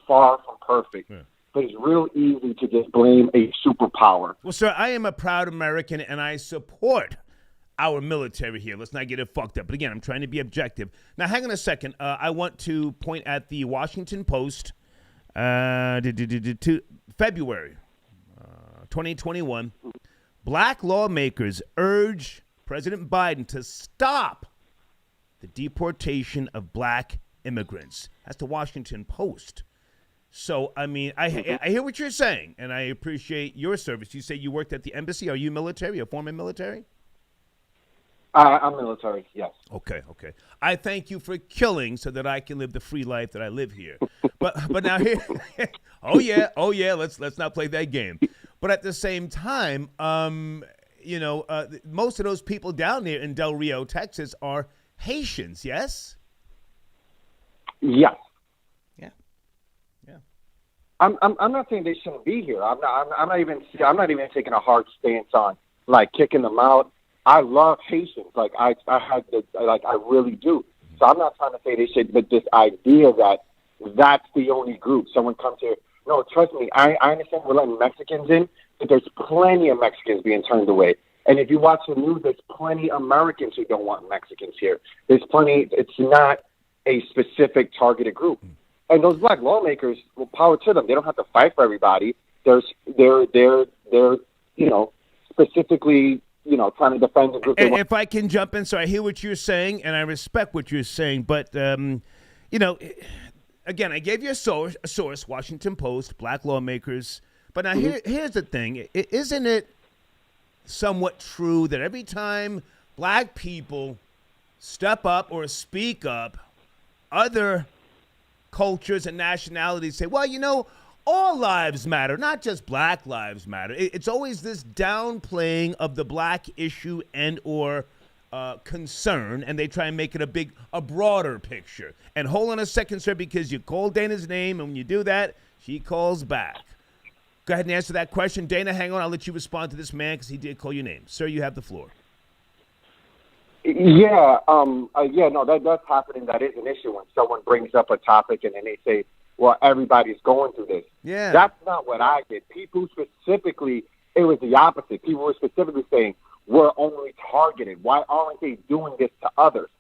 E: far from perfect, but it's real easy to just blame a superpower.
A: Well, sir, I am a proud American, and I support our military here. Let's not get it fucked up. But again, I'm trying to be objective. Now, hang on a second. I want to point at the Washington Post. February 2021, black lawmakers urge President Biden to stop the deportation of black immigrants. That's the Washington Post. So, I mean, I hear what you're saying, and I appreciate your service. You say you worked at the embassy. Are you military, a former military?
E: I'm military, yes.
A: Okay. I thank you for killing so that I can live the free life that I live here. But now here, Oh yeah. Let's not play that game. But at the same time, most of those people down there in Del Rio, Texas, are Haitians. Yes.
E: Yes.
A: Yeah.
E: I'm not saying they shouldn't be here. I'm not even taking a hard stance on like kicking them out. I love Haitians. Like I really do. So I'm not trying to say they should, but this idea that that's the only group. Someone comes here. No, trust me. I understand we're letting Mexicans in, but there's plenty of Mexicans being turned away. And if you watch the news, there's plenty of Americans who don't want Mexicans here. There's plenty. It's not a specific targeted group. And those black lawmakers, well, power to them. They don't have to fight for everybody. They're specifically, trying to defend the group.
A: And if I can jump in, so I hear what you're saying, and I respect what you're saying, but again, I gave you a source, Washington Post, black lawmakers. But now here's the thing: isn't it somewhat true that every time black people step up or speak up, other cultures and nationalities say, well, all lives matter, not just black lives matter. It's always this downplaying of the black issue and or concern, and they try and make it a broader picture. And hold on a second, sir, because you called Dana's name, and when you do that, she calls back. Go ahead and answer that question. Dana, hang on. I'll let you respond to this man because he did call your name. Sir, you have the floor.
E: Yeah, no, that's happening. That is an issue when someone brings up a topic and then they say, well, everybody's going through this.
A: Yeah.
E: That's not what I did. People specifically, it was the opposite. People were specifically saying, we're only targeted. Why aren't they doing this to others?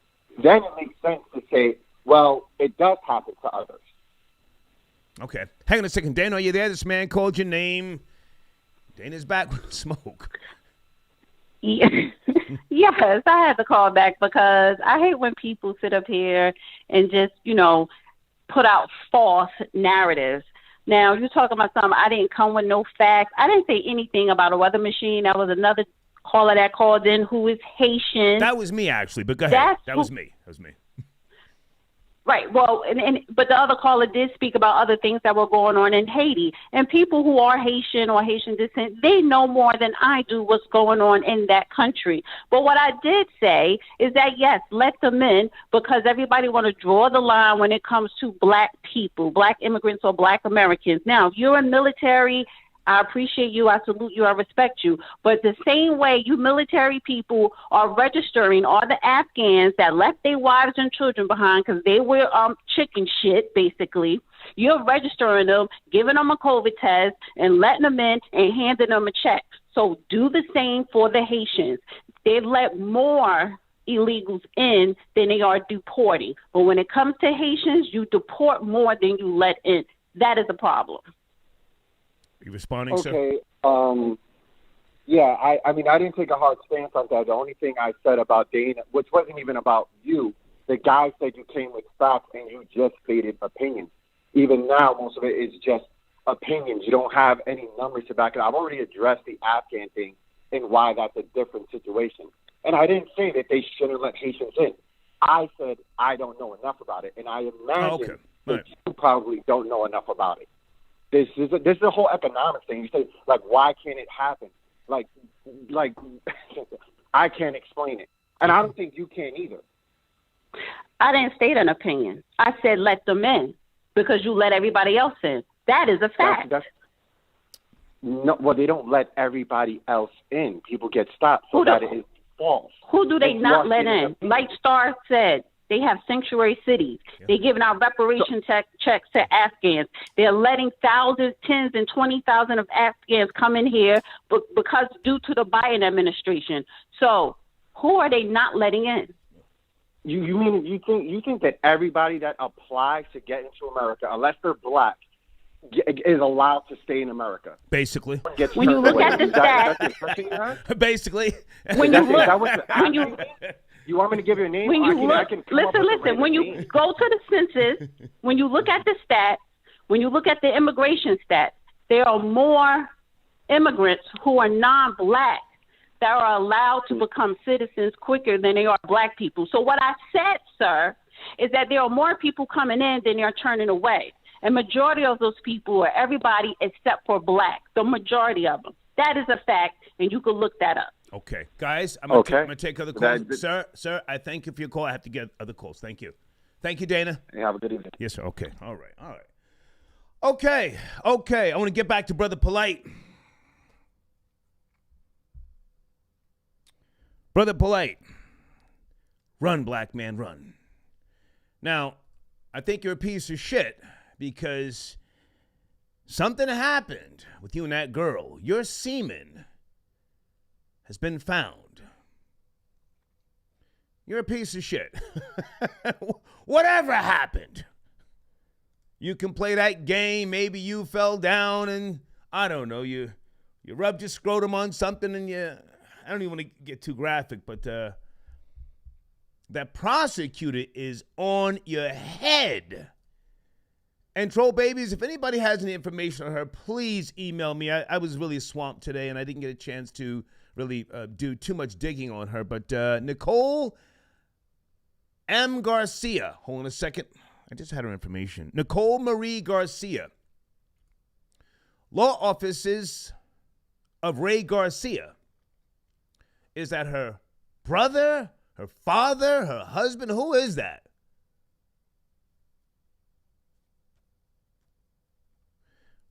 E: Then it makes sense to say, well, it does happen to others.
A: Okay. Hang on a second. Dana, are you there? This man called your name. Dana's back with smoke.
C: Yes, I had to call back because I hate when people sit up here and just, put out false narratives. Now, you're talking about something. I didn't come with no facts. I didn't say anything about a weather machine. That was another caller that called in who is Haitian.
A: That was me, actually, but go ahead. That was me.
C: Right. Well, but the other caller did speak about other things that were going on in Haiti. And people who are Haitian or Haitian descent, they know more than I do what's going on in that country. But what I did say is that, yes, let them in, because everybody want to draw the line when it comes to black people, black immigrants or black Americans. Now, if you're in military, I appreciate you. I salute you. I respect you. But the same way you military people are registering all the Afghans that left their wives and children behind because they were chicken shit, basically, you're registering them, giving them a COVID test, and letting them in and handing them a check. So do the same for the Haitians. They've let more illegals in than they are deporting. But when it comes to Haitians, you deport more than you let in. That is a problem.
A: You responding, sir?
E: Okay. Yeah, I mean, I didn't take a hard stance on that. The only thing I said about Dana, which wasn't even about you, the guy said you came with facts and you just stated opinions. Even now, most of it is just opinions. You don't have any numbers to back it up. I've already addressed the Afghan thing and why that's a different situation. And I didn't say that they shouldn't let Haitians in. I said I don't know enough about it, and I imagine that you probably don't know enough about it. This is a whole economics thing. You say, like, why can't it happen? Like, I can't explain it. And I don't think you can either.
C: I didn't state an opinion. I said let them in because you let everybody else in. That is a fact.
E: No, well, they don't let everybody else in. People get stopped, so that is false.
C: Who do they not let in? Like Star said, they have sanctuary cities. Yeah. They're giving out reparation checks to Afghans. They're letting thousands, tens, and 20,000 of Afghans come in here because due to the Biden administration. So who are they not letting in?
E: You think that everybody that applies to get into America, unless they're black, is allowed to stay in America?
A: Basically.
C: When you look at the stats.
A: Basically.
C: When you look,
E: you want me to give you a name?
C: When you listen. When you go to the census, when you look at the stats, when you look at the immigration stats, there are more immigrants who are non-black that are allowed to become citizens quicker than they are black people. So what I said, sir, is that there are more people coming in than they're turning away. And majority of those people are everybody except for black. The majority of them. That is a fact, and you can look that up.
A: Okay. Guys, I'm going to take other calls.
E: That-
A: Sir, I thank you for your call. I have to get other calls. Thank you. Thank you, Dana.
E: Hey, have a good evening.
A: Yes, sir. Okay. All right. Okay. I want to get back to Brother Polight. Brother Polight. Run, black man, run. Now, I think you're a piece of shit because something happened with you and that girl. Your semen has been found. You're a piece of shit. Whatever happened? You can play that game. Maybe you fell down and, I don't know, you rubbed your scrotum on something and I don't even want to get too graphic, but that prosecutor is on your head. And Troll Babies, if anybody has any information on her, please email me. I was really swamped today and I didn't get a chance to really do too much digging on her. But Nicole M. Garcia, hold on a second. I just had her information. Nicole Marie Garcia. Law offices of Ray Garcia. Is that her brother, her father, her husband? Who is that?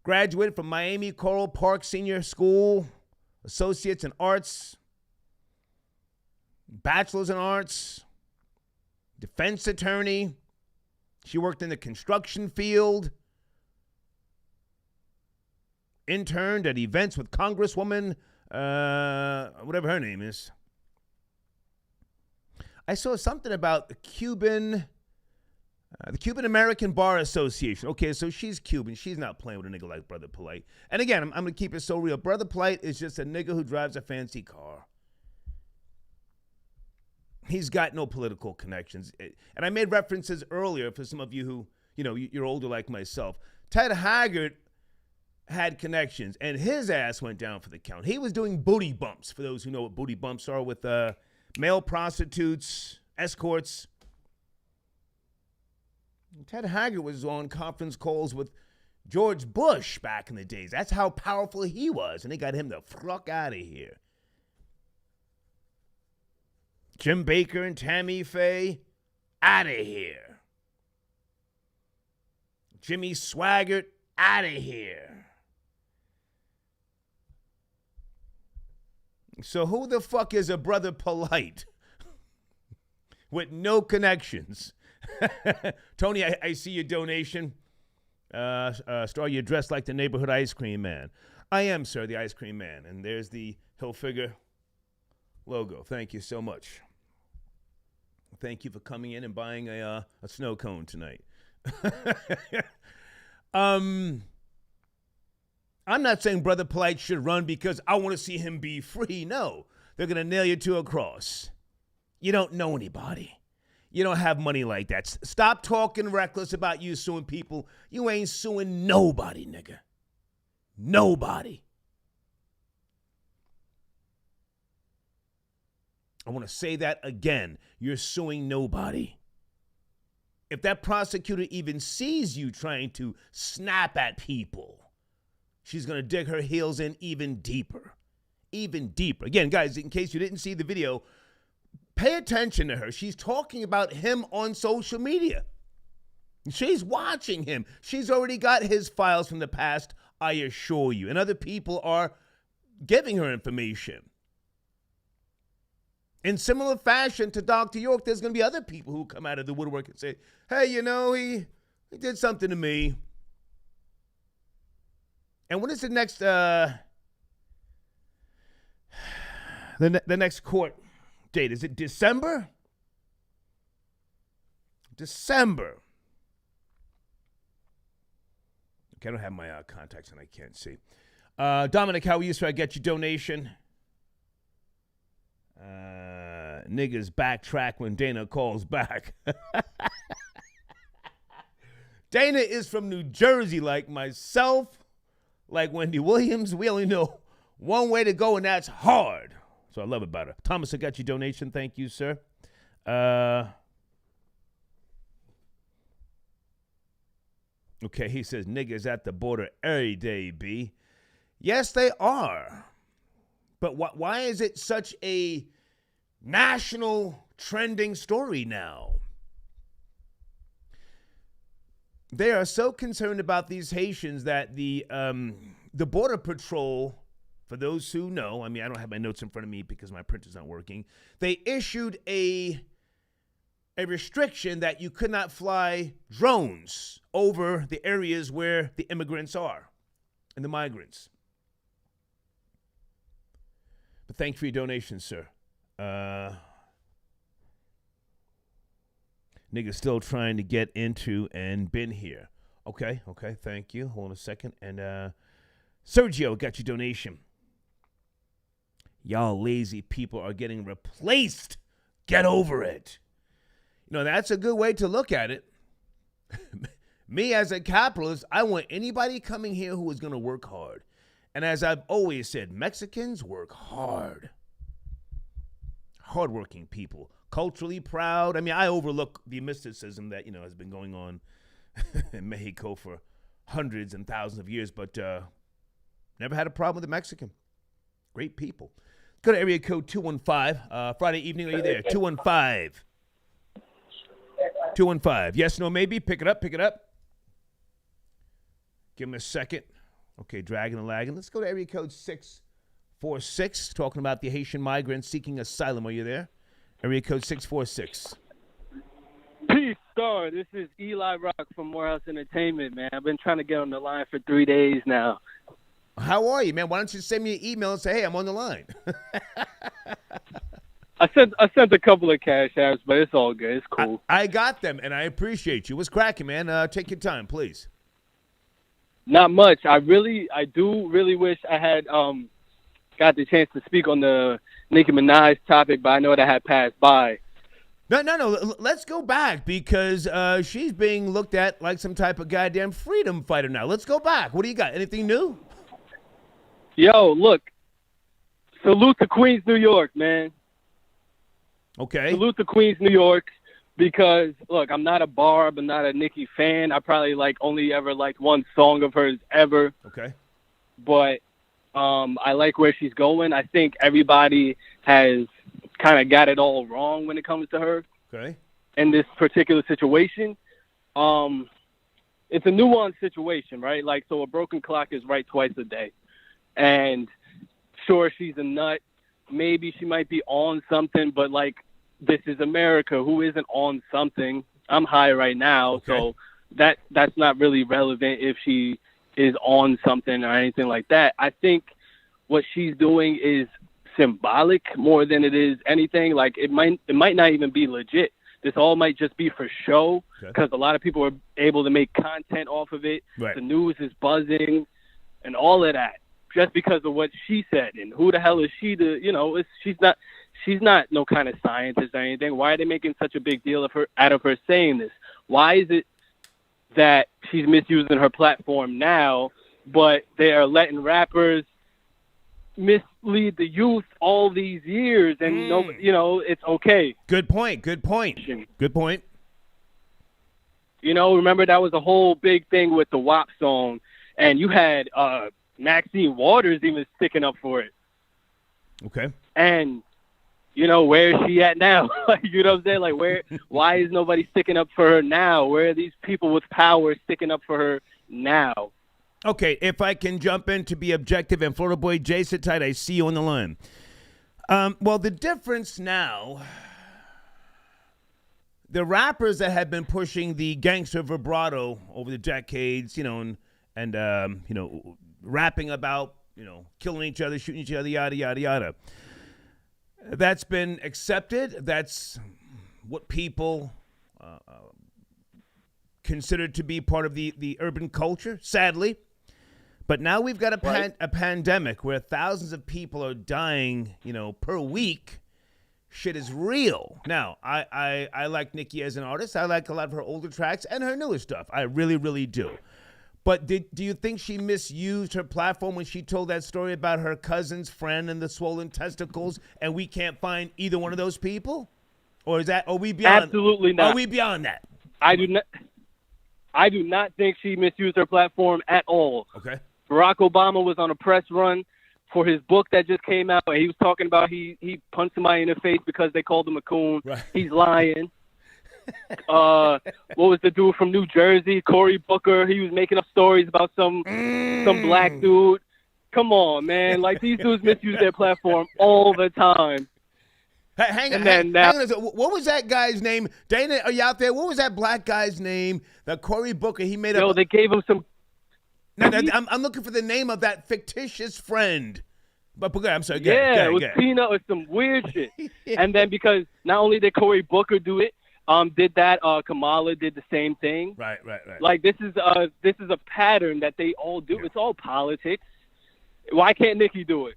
A: Graduated from Miami Coral Park Senior School, Associates in Arts, Bachelor's in Arts, defense attorney. She worked in the construction field, interned at events with Congresswoman, whatever her name is. I saw something about the Cuban American Bar Association. Okay, so she's Cuban. She's not playing with a nigga like Brother Polight. And again, I'm going to keep it so real. Brother Polight is just a nigga who drives a fancy car. He's got no political connections. And I made references earlier for some of you who, you're older like myself. Ted Haggard had connections, and his ass went down for the count. He was doing booty bumps, for those who know what booty bumps are, with male prostitutes, escorts. Ted Haggard was on conference calls with George Bush back in the days. That's how powerful he was, and they got him the fuck out of here. Jim Baker and Tammy Faye, out of here. Jimmy Swaggart, out of here. So who the fuck is a Brother Polight with no connections? Tony, I see your donation. Star, you're dressed like the neighborhood ice cream man. I am, sir, the ice cream man. And there's the Hilfiger logo. Thank you so much. Thank you for coming in and buying a snow cone tonight. I'm not saying Brother Polight should run because I want to see him be free. No, they're going to nail you to a cross. You don't know anybody. You don't have money like that. Stop talking reckless about you suing people. You ain't suing nobody, nigga. Nobody. I want to say that again. You're suing nobody. If that prosecutor even sees you trying to snap at people, she's going to dig her heels in even deeper. Even deeper. Again, guys, in case you didn't see the video, pay attention to her. She's talking about him on social media. She's watching him. She's already got his files from the past, I assure you. And other people are giving her information. In similar fashion to Dr. York, there's going to be other people who come out of the woodwork and say, hey, he did something to me. And when is the next the next court date? Is it December? December. Okay, I don't have my contacts and I can't see. Dominic, how are you, sir? I get your donation. Niggas backtrack when Dana calls back. Dana is from New Jersey like myself, like Wendy Williams. We only know one way to go, and that's hard. So I love it about her. Thomas, I got your donation. Thank you, sir. Okay, he says niggas at the border every day, B. Yes, they are. But why is it such a national trending story now? They are so concerned about these Haitians that the Border Patrol, for those who know, I mean, I don't have my notes in front of me because my printer's not working. They issued a restriction that you could not fly drones over the areas where the immigrants are and the migrants. But thank you for your donation, sir. Niggas still trying to get into and been here. Okay, thank you. Hold on a second. And Sergio got your donation. Y'all lazy people are getting replaced. Get over it. You know, that's a good way to look at it. Me as a capitalist, I want anybody coming here who is going to work hard. And as I've always said, Mexicans work hard. Hardworking people. Culturally proud. I mean, I overlook the mysticism that, has been going on in Mexico for hundreds and thousands of years, but never had a problem with a Mexican. Great people. Go to area code 215. Friday evening, are you there? 215. 215. Yes, no, maybe. Pick it up. Give him a second. Okay, dragging and lagging. Let's go to area code 646, talking about the Haitian migrants seeking asylum. Are you there? Area code 646.
F: Peace, Star. This is Eli Rock from Morehouse Entertainment, man. I've been trying to get on the line for 3 days now.
A: How are you, man? Why don't you send me an email and say, hey, I'm on the line?
F: I sent a couple of cash apps, but it's all good. It's cool.
A: I got them, and I appreciate you. What's cracking, man? Take your time, please.
F: Not much. I do really wish I had got the chance to speak on the Nicki Minaj topic, but I know that had passed by.
A: No. Let's go back because she's being looked at like some type of goddamn freedom fighter now. Let's go back. What do you got? Anything new?
F: Yo, look. Salute to Queens, New York, man.
A: Okay.
F: Salute to Queens, New York, because, look, I'm not a Barb. I'm not a Nicki fan. I probably only ever liked one song of hers ever.
A: Okay.
F: But I like where she's going. I think everybody has kind of got it all wrong when it comes to her.
A: Okay.
F: In this particular situation. It's a nuanced situation, right? So a broken clock is right twice a day. And sure, she's a nut. Maybe she might be on something, but this is America. Who isn't on something? I'm high right now,
A: okay.
F: So that's not really relevant if she is on something or anything like that. I think what she's doing is symbolic more than it is anything. It might not even be legit. This all might just be for show because a lot of people are able to make content off of it.
A: Right.
F: The news is buzzing and all of that just because of what she said. And who the hell is she to, she's not no kind of scientist or anything. Why are they making such a big deal out of her saying this? Why is it that she's misusing her platform now, but they are letting rappers mislead the youth all these years and it's okay.
A: Good point.
F: Remember that was a whole big thing with the WAP song, and you had Maxine Waters even sticking up for it.
A: Okay.
F: And where is she at now? You know what I'm saying? Why is nobody sticking up for her now? Where are these people with power sticking up for her now?
A: Okay, if I can jump in to be objective, and Florida Boy Jay, sit tight, I see you on the line. Well, the difference now, the rappers that have been pushing the gangster vibrato over the decades, and rapping about, killing each other, shooting each other, yada, yada, yada. That's been accepted. That's what people consider to be part of the urban culture, sadly. But now we've got a pandemic where thousands of people are dying, per week. Shit is real. Now, I like Nicki as an artist. I like a lot of her older tracks and her newer stuff. I really, really do. But do you think she misused her platform when she told that story about her cousin's friend and the swollen testicles, and we can't find either one of those people? Or are we beyond?
F: Absolutely not.
A: Are we beyond that?
F: I do not. I do not think she misused her platform at all.
A: Okay.
F: Barack Obama was on a press run for his book that just came out, and he was talking about he punched somebody in the face because they called him a coon.
A: Right.
F: He's lying. What was the dude from New Jersey, Cory Booker? He was making up stories about some black dude. Come on, man. Like, these dudes misuse their platform all the time.
A: Hang on. What was that guy's name? Dana, are you out there? What was that black guy's name? That Cory Booker, he made up.
F: No, they gave him some.
A: No, I'm looking for the name of that fictitious friend. But I'm sorry.
F: It was Tina or some weird shit. Yeah. And then because not only did Cory Booker do it, Kamala did the same thing.
A: Right.
F: Like, this is a pattern that they all do. Yeah. It's all politics. Why can't Nikki do it?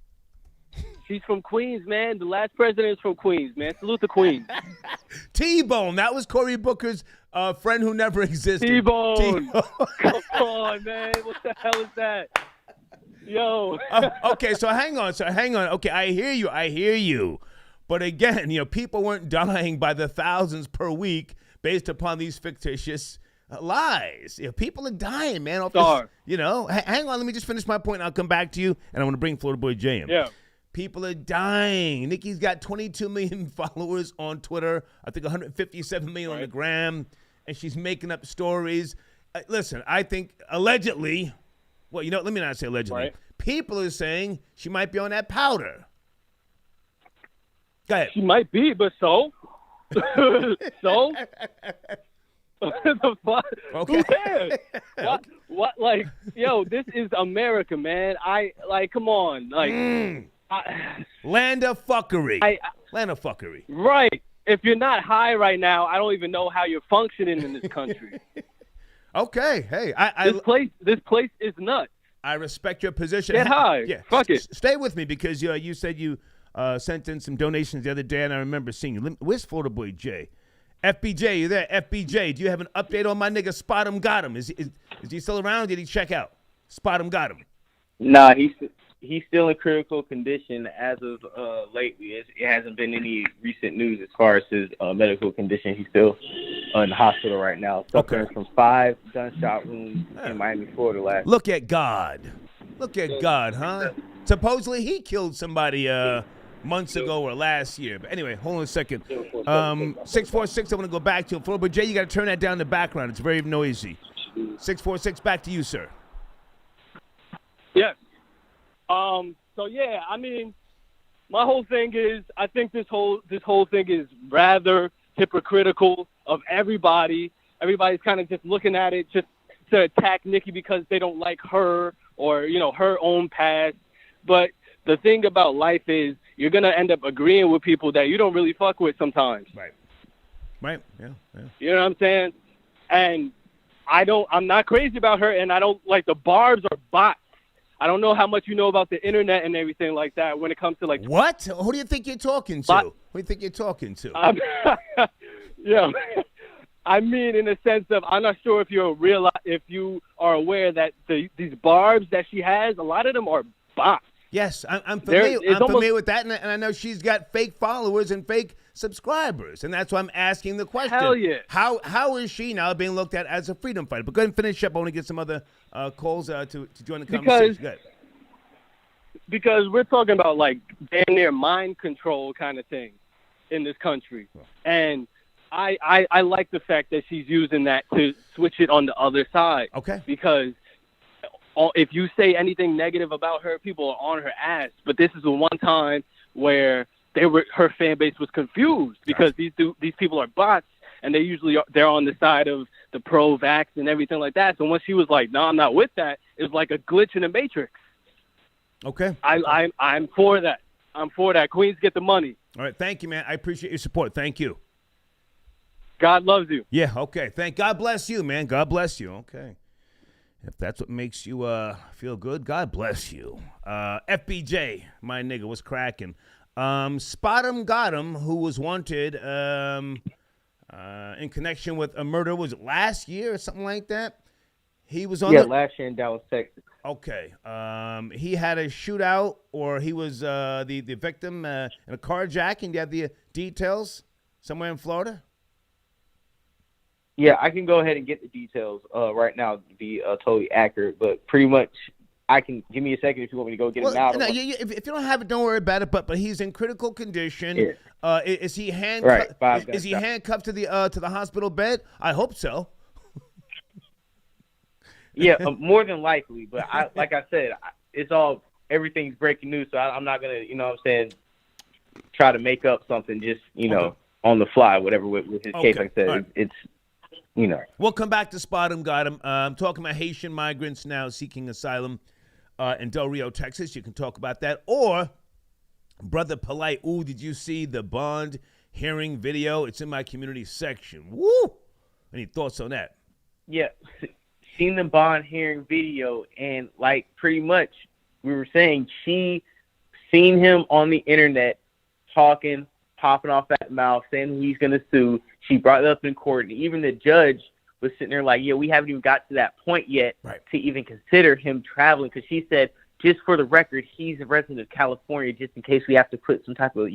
F: She's from Queens, man. The last president is from Queens, man. Salute the Queens.
A: T-Bone. That was Cory Booker's friend who never existed.
F: T-Bone. Come on, man. What the hell is that? Yo.
A: Okay, so hang on. Okay, I hear you. But again, people weren't dying by the thousands per week based upon these fictitious lies. People are dying, man. Off this, hang on. Let me just finish my point, and I'll come back to you, and I want to bring Florida Boy J in.
F: Yeah.
A: People are dying. Nikki's got 22 million followers on Twitter. I think 157 million on the gram, and she's making up stories. Listen, I think allegedly, well, let me not say allegedly.
F: Right.
A: People are saying she might be on that powder. Go ahead.
F: She might be, but so? So? The fuck?
A: Okay.
F: Who cares? What? Like, yo, this is America, man. Come on. Like,
A: land of fuckery. Land of fuckery.
F: Right. If you're not high right now, I don't even know how you're functioning in this country.
A: Okay. Hey,
F: this place is nuts.
A: I respect your position.
F: Get high.
A: Yeah.
F: Fuck it.
A: Stay with me because you said you sent in some donations the other day, and I remember seeing you. Where's Florida Boy J? FBJ, you there? FBJ, do you have an update on my nigga Spot him, got him? Is he still around? Did he check out? Spot him, got him.
G: Nah, he's still in critical condition as of lately. It hasn't been any recent news as far as his medical condition. He's still in the hospital right now, suffering from 5 gunshot wounds in Miami, Florida last.
A: Look at God. Look at God, huh? Supposedly he killed somebody months ago or last year. But anyway, hold on a second. 646, I want to go back to Florida. But Jay, you got to turn that down in the background. It's very noisy. 646, back to you, sir.
F: Yes. So yeah, I mean, my whole thing is, I think this whole thing is rather hypocritical of everybody. Everybody's kind of just looking at it just to attack Nikki because they don't like her or, her own past. But the thing about life is you're going to end up agreeing with people that you don't really fuck with sometimes.
A: Right. Yeah.
F: You know what I'm saying? And I'm not crazy about her, and I don't like the barbs or bots. I don't know how much you know about the internet and everything like that when it comes to like.
A: What? Who do you think you're talking to? Who do you think you're talking to?
F: Yeah. I mean, in the sense of, I'm not sure if you are aware that these barbs that she has, a lot of them are bots.
A: Yes, I'm familiar. I'm familiar with that, and I know she's got fake followers and fake subscribers, and that's why I'm asking the question.
F: Hell yeah.
A: How is she now being looked at as a freedom fighter? But go ahead and finish up. I want to get some other calls to join the conversation.
F: Because we're talking about like damn near mind control kind of thing in this country, and I like the fact that she's using that to switch it on the other side.
A: Okay.
F: Because if you say anything negative about her, people are on her ass. But this is the one time where her fan base was confused because these people are bots, and they're on the side of the pro-vax and everything like that. So when she was like, "No, I'm not with that," it was like a glitch in the matrix.
A: Okay.
F: I'm for that. I'm for that. Queens get the money.
A: All right. Thank you, man. I appreciate your support. Thank you.
F: God loves you.
A: Yeah. Okay. God bless you, man. God bless you. Okay. If that's what makes you feel good, God bless you. FBJ, my nigga, was cracking. Spot him, got him, who was wanted in connection with a murder. Was it last year or something like that? He was on
G: last year in Dallas, Texas.
A: Okay. He had a shootout, or he was the victim in a carjacking. Do you have the details somewhere in Florida?
G: Yeah, I can go ahead and get the details right now to be totally accurate, but pretty much I can give me a second if you want me to go get it now.
A: No, if you don't have it, don't worry about it. But he's in critical condition.
G: Yeah.
A: Is he handcuffed?
G: Right,
A: is he handcuffed to the hospital bed? I hope so.
G: Yeah, more than likely. But like I said, everything's breaking news, so I'm not gonna, try to make up something just on the fly, whatever with his case. Like I said, right. It's.
A: We'll come back to Spot Him, Got Him. I'm talking about Haitian migrants now seeking asylum in Del Rio, Texas. You can talk about that. Or Brother Polight. Ooh, did you see the bond hearing video? It's in my community section. Woo! Any thoughts on that?
G: Yeah, seen the bond hearing video, and like pretty much we were saying, she seen him on the internet talking, popping off that mouth, saying he's going to sue. She brought it up in court, and even the judge was sitting there like, yeah, we haven't even got to that point yet to even consider him traveling, because she said, just for the record, he's a resident of California, just in case we have to put some type of,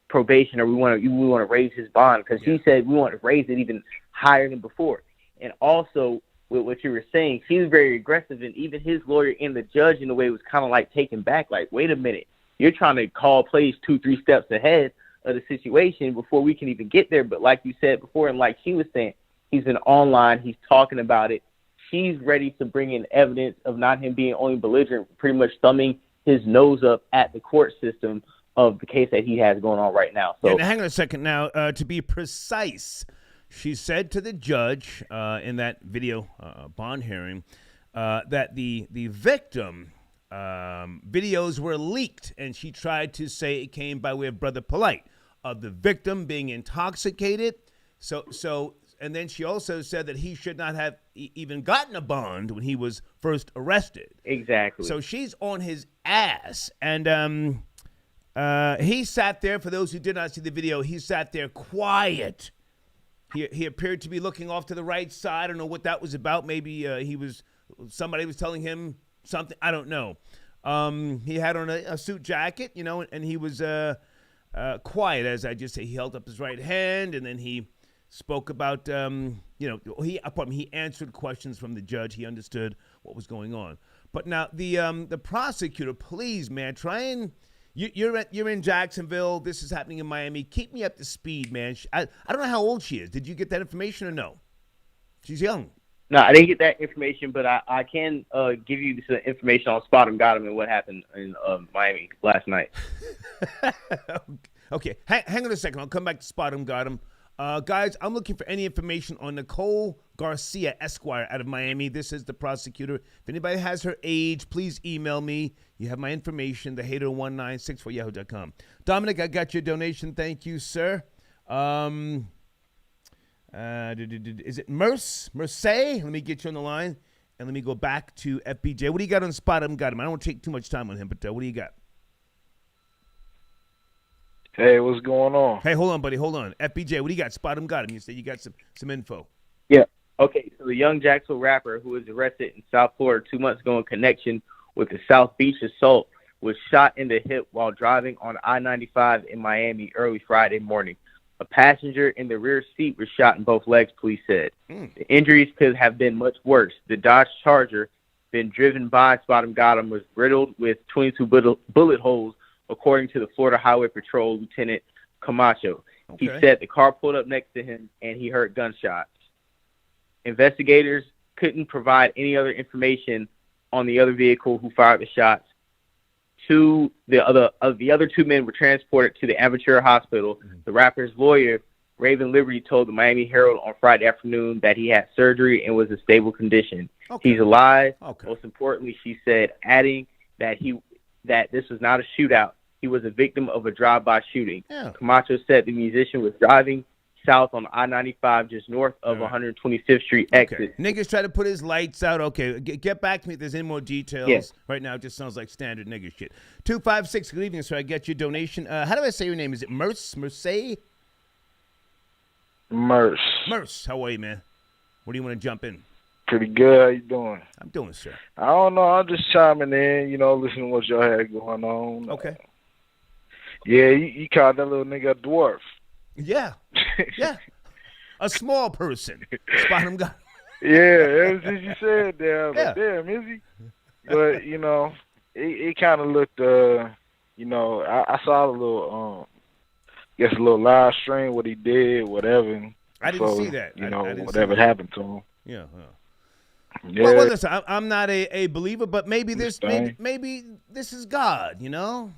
G: probation, or we want to raise his bond, because he said we want to raise it even higher than before. And also, with what you were saying, she was very aggressive, and even his lawyer and the judge, in a way, was kind of like taken back, like, wait a minute, you're trying to call plays 2-3 steps ahead of the situation before we can even get there. But like you said before, and like she was saying, he's been online, he's talking about it. She's ready to bring in evidence of not him being only belligerent, pretty much thumbing his nose up at the court system of the case that he has going on right now. So
A: now, hang on a second. Now, to be precise, she said to the judge in that video bond hearing that the victim videos were leaked, and she tried to say it came by way of Brother Polight, of the victim being intoxicated. So, and then she also said that he should not have even gotten a bond when he was first arrested.
G: Exactly.
A: So she's on his ass, and he sat there. For those who did not see the video, he sat there quiet. He appeared to be looking off to the right side. I don't know what that was about. Maybe somebody was telling him something. I don't know. He had on a suit jacket, and he was quiet, as I just say. He held up his right hand, and then he spoke about, he answered questions from the judge. He understood what was going on. But now the prosecutor, please, man, try and you're in Jacksonville. This is happening in Miami. Keep me up to speed, man. I don't know how old she is. Did you get that information or no? She's young.
G: No, I didn't get that information, but I can give you some information on Spot Him, Got Him, and what happened in Miami last night.
A: Okay, hang on a second. I'll come back to Spot Him, Got Him. Guys, I'm looking for any information on Nicole Garcia, Esquire, out of Miami. This is the prosecutor. If anybody has her age, please email me. You have my information, thehater1964yahoo.com. Dominic, I got your donation. Thank you, sir. Is it Merce? Let me get you on the line, and let me go back to FBJ. What do you got on Spot Him, Got Him? I don't want to take too much time on him, but what do you got?
H: Hey, what's going on?
A: Hey, hold on, buddy. Hold on. FBJ, what do you got? Spot Him, Got Him. You said you got some info.
G: Yeah. Okay, so the young Jacksonville rapper who was arrested in South Florida 2 months ago in connection with the South Beach assault was shot in the hip while driving on I-95 in Miami early Friday morning. A passenger in the rear seat was shot in both legs, police said. The injuries could have been much worse. The Dodge Charger, been driven by Spot Him, Got Him, was riddled with 22 bullet holes, according to the Florida Highway Patrol Lieutenant Camacho. Okay. He said the car pulled up next to him, and he heard gunshots. Investigators couldn't provide any other information on the other vehicle who fired the shots. The other two men were transported to the Aventura Hospital. The rapper's lawyer, Raven Liberty, told the Miami Herald on Friday afternoon that he had surgery and was in stable condition. Okay. He's alive. Okay. Most importantly, she said, adding that this was not a shootout. He was a victim of a drive-by shooting. Yeah. Camacho said the musician was driving south on I-95 just north of 125th Street exit.
A: Okay. Niggas try to put his lights out. Okay, get back to me if there's any more details. Yeah. Right now, it just sounds like standard nigga shit. 256, good evening, sir. I get your donation. How do I say your name? Is it Merce? Merce? Merce, how are you, man? What do you want to jump in?
H: Pretty good. How you doing?
A: I'm doing, sir.
H: I don't know. I'm just chiming in, listening to what y'all had going on.
A: Okay.
H: Yeah, you called that little nigga a dwarf.
A: Yeah. Yeah. a small person. Spot him got.
H: Yeah, ever since you said that, I was
A: Yeah.
H: like, damn, is he? But, you know, it kind of looked, you know, I saw a little, a little live stream, what he did, whatever.
A: I didn't
H: So,
A: see that.
H: You
A: I
H: know,
A: didn't see
H: whatever
A: that.
H: happened to him.
A: Yeah.
H: Yeah.
A: Well, listen, I'm not a believer, but maybe maybe this is God, you know?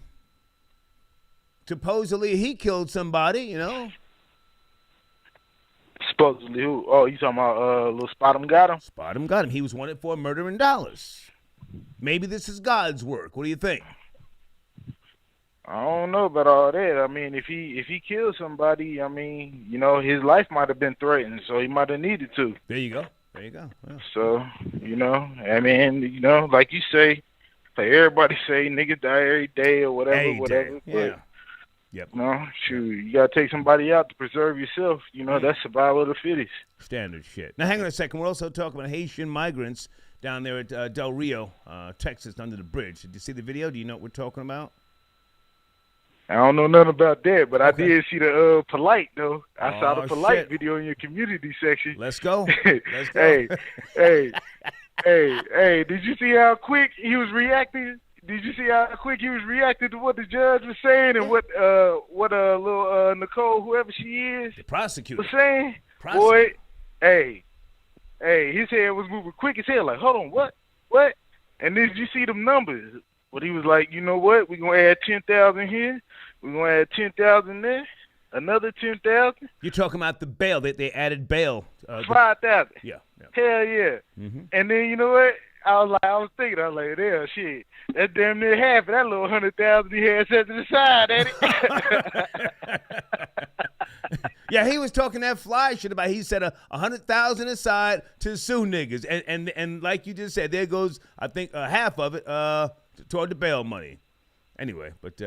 A: Supposedly he killed somebody, you know?
H: Supposedly who? Oh, you talking about little Spot him got him?
A: Spot him got him. He was wanted for murdering dollars. Maybe this is God's work. What do you think?
H: I don't know about all that. I mean, if he killed somebody, I mean, you know, his life might have been threatened, so he might have needed to.
A: There you go. There you go. Yeah.
H: So, you know, I mean, you know, like you say, like everybody say, niggas die every day or whatever, whatever.
A: Yeah.
H: But,
A: Yep.
H: you know, shoot, you gotta take somebody out to preserve yourself. You know, that's survival of the fittest.
A: Standard shit. Now, hang on a second. We're also talking about Haitian migrants down there at Del Rio, Texas, under the bridge. Did you see the video? Do you know what we're talking about?
H: I don't know nothing about that, but I did see the Polight though. I saw the Polight
A: shit.
H: video in your community section.
A: Let's go. Let's go.
H: Hey, did you see how quick he was reacting? Did you see how quick he was reacting to what the judge was saying and what little Nicole, whoever she is,
A: The prosecutor.
H: was saying? Boy, hey, his head was moving quick as hell. Like, hold on, what? And then did you see them numbers? But he was like, you know what? We're gonna add 10,000 here. We're gonna add 10,000 there. Another 10,000.
A: You're talking about the bail. They added bail.
H: 5,000.
A: Yeah.
H: Hell yeah.
A: Mm-hmm.
H: And then you know what? I was thinking, damn shit. That's damn near half of that little 100,000 he had set to the side, ain't it?
A: Yeah, he was talking that fly shit about. He said 100,000 aside to sue niggas, and like you just said, there goes I think half of it toward the bail money. Anyway, but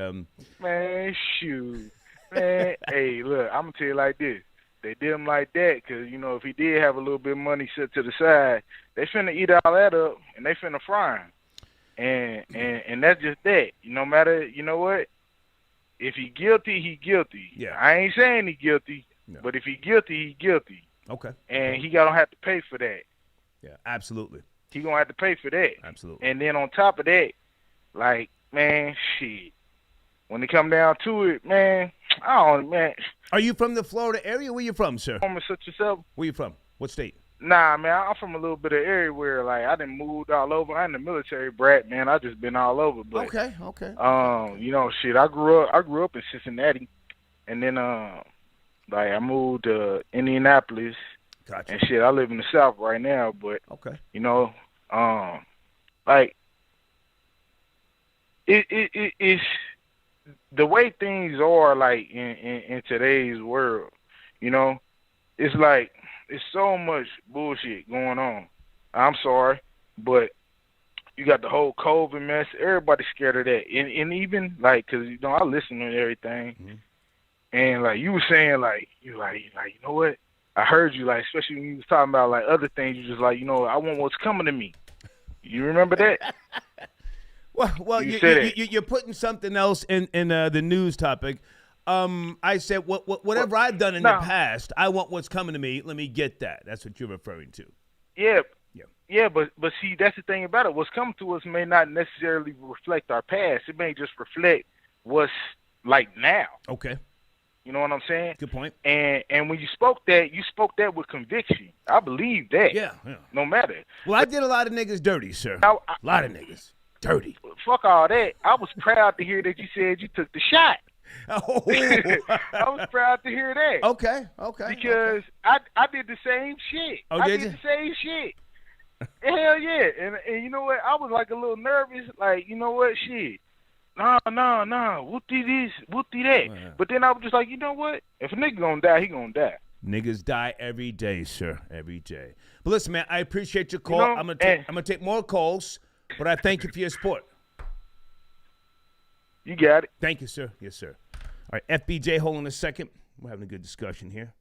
H: Man, shoot. Man, hey, look, I'm gonna tell you like this. They did him like that because, you know, if he did have a little bit of money set to the side, they finna eat all that up and they finna fry him. And that's just that. No matter, you know what? If he guilty, he guilty.
A: Yeah.
H: I ain't saying he guilty,
A: No.
H: but if he guilty, he guilty.
A: Okay.
H: And he gonna have to pay for that.
A: Yeah, absolutely.
H: He gonna have to pay for that.
A: Absolutely.
H: And then on top of that, like, man, shit. When it come down to it, man, man.
A: Are you from the Florida area? Where you from, sir?
H: Woman such yourself.
A: Where you from? What state?
H: Nah, man, I'm from a little bit of area where, like, I done moved all over. I'm the military brat, man. I just been all over. But,
A: Okay.
H: you know, shit, I grew up in Cincinnati, and then, like, I moved to Indianapolis,
A: Gotcha.
H: and shit, I live in the South right now. But,
A: Okay.
H: you know, like, it's the way things are, like, in today's world, you know, it's like, it's so much bullshit going on. I'm sorry, but you got the whole COVID mess. Everybody's scared of that. And even, like, because, you know, I listen to everything.
A: Mm-hmm.
H: And, like, you were saying, like, you know what? I heard you, like, especially when you was talking about, like, other things. You just like, you know, I want what's coming to me. You remember that?
A: Well, you're putting something else in the news topic. I said, whatever I've done in the past, I want what's coming to me. Let me get that. That's what you're referring to.
H: Yeah, but see, that's the thing about it. What's coming to us may not necessarily reflect our past. It may just reflect what's like now.
A: Okay.
H: You know what I'm saying?
A: Good point.
H: And when you spoke that with conviction. I believe that.
A: Yeah.
H: No matter.
A: Well, I did a lot of niggas dirty, sir. A lot of niggas dirty.
H: Fuck all that. I was proud to hear that you said you took the shot.
A: Oh.
H: I was proud to hear that.
A: Okay.
H: Because I did the same shit.
A: Oh,
H: I
A: did
H: did
A: you?
H: the same shit. Hell yeah. And you know what? I was like a little nervous. Like, you know what? Shit. Nah. Whoopty this, whoopty that.
A: Yeah.
H: But then I was just like, you know what? If a nigga gonna die, he gonna die.
A: Niggas die every day, sir. Every day. But listen, man, I appreciate your call.
H: You know,
A: I'm gonna take more calls, but I thank you for your support.
H: You got it.
A: Thank you, sir. Yes, sir. All right, FBJ, hold on a second. We're having a good discussion here.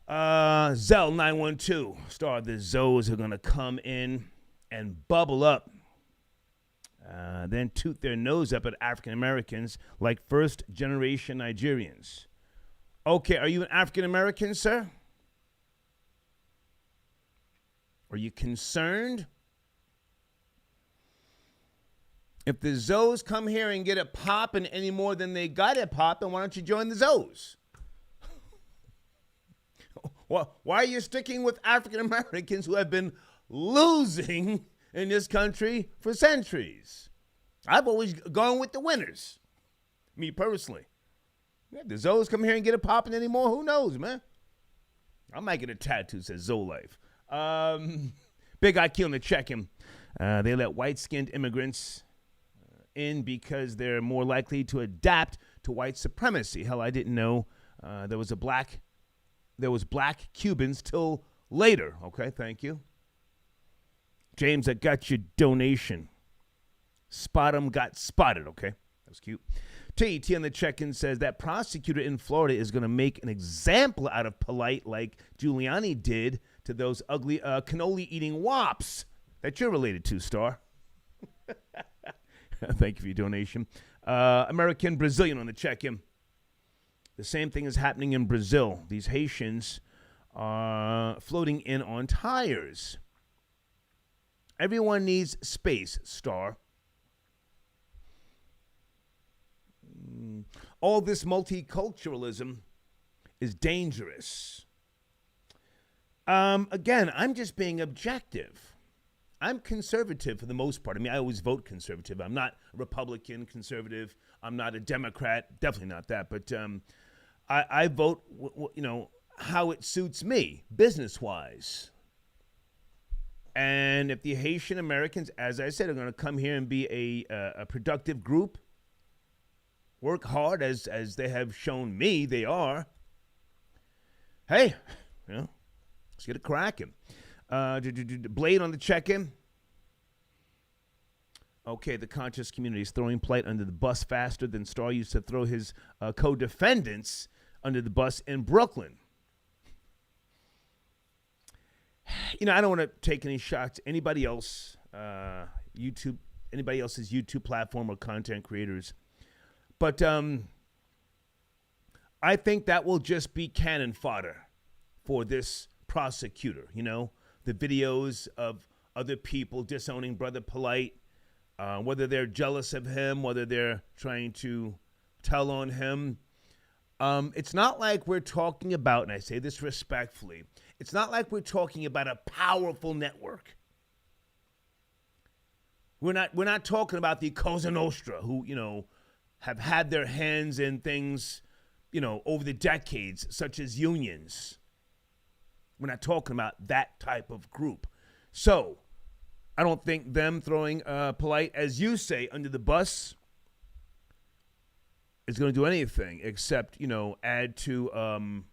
A: Zell 912. Star the Zoes are gonna come in and bubble up. Then toot their nose up at African Americans like first-generation Nigerians. Okay, are you an African American, sir? Are you concerned? If the Zoes come here and get it popping any more than they got it popping, why don't you join the Zoes? Well, why are you sticking with African Americans who have been losing in this country for centuries? I've always gone with the winners, me personally. Yeah, the Zoes come here and get it popping anymore, who knows, man? I might get a tattoo that says Zoe Life. Big IQ on the check-in. They let white-skinned immigrants in because they're more likely to adapt to white supremacy. Hell, I didn't know there was black Cubans till later. Okay, thank you. James, I got your donation. Spot 'em got spotted, okay? That was cute. T on the check-in says that prosecutor in Florida is going to make an example out of Polight like Giuliani did to those ugly cannoli-eating wops that you're related to, Star. Thank you for your donation. American Brazilian on the check-in. The same thing is happening in Brazil. These Haitians are floating in on tires. Everyone needs space, Star. All this multiculturalism is dangerous. Again, I'm just being objective. I'm conservative for the most part. I mean, I always vote conservative. I'm not a Republican conservative. I'm not a Democrat. Definitely not that. But I vote, how it suits me, business-wise. And if the Haitian Americans, as I said, are going to come here and be a productive group, work hard as they have shown me they are, hey, let's get it cracking. Blade on the check-in. Okay, the conscious community is throwing Polight under the bus faster than Starr used to throw his co-defendants under the bus in Brooklyn. I don't want to take any shots. Anybody else, anybody else's YouTube platform or content creators. But I think that will just be cannon fodder for this prosecutor, the videos of other people disowning Brother Polight, whether they're jealous of him, whether they're trying to tell on him. It's not like we're talking about, and I say this respectfully, it's not like we're talking about a powerful network. We're not talking about the Cosa Nostra who, have had their hands in things, over the decades, such as unions. We're not talking about that type of group. So I don't think them throwing Polight, as you say, under the bus is going to do anything except, add to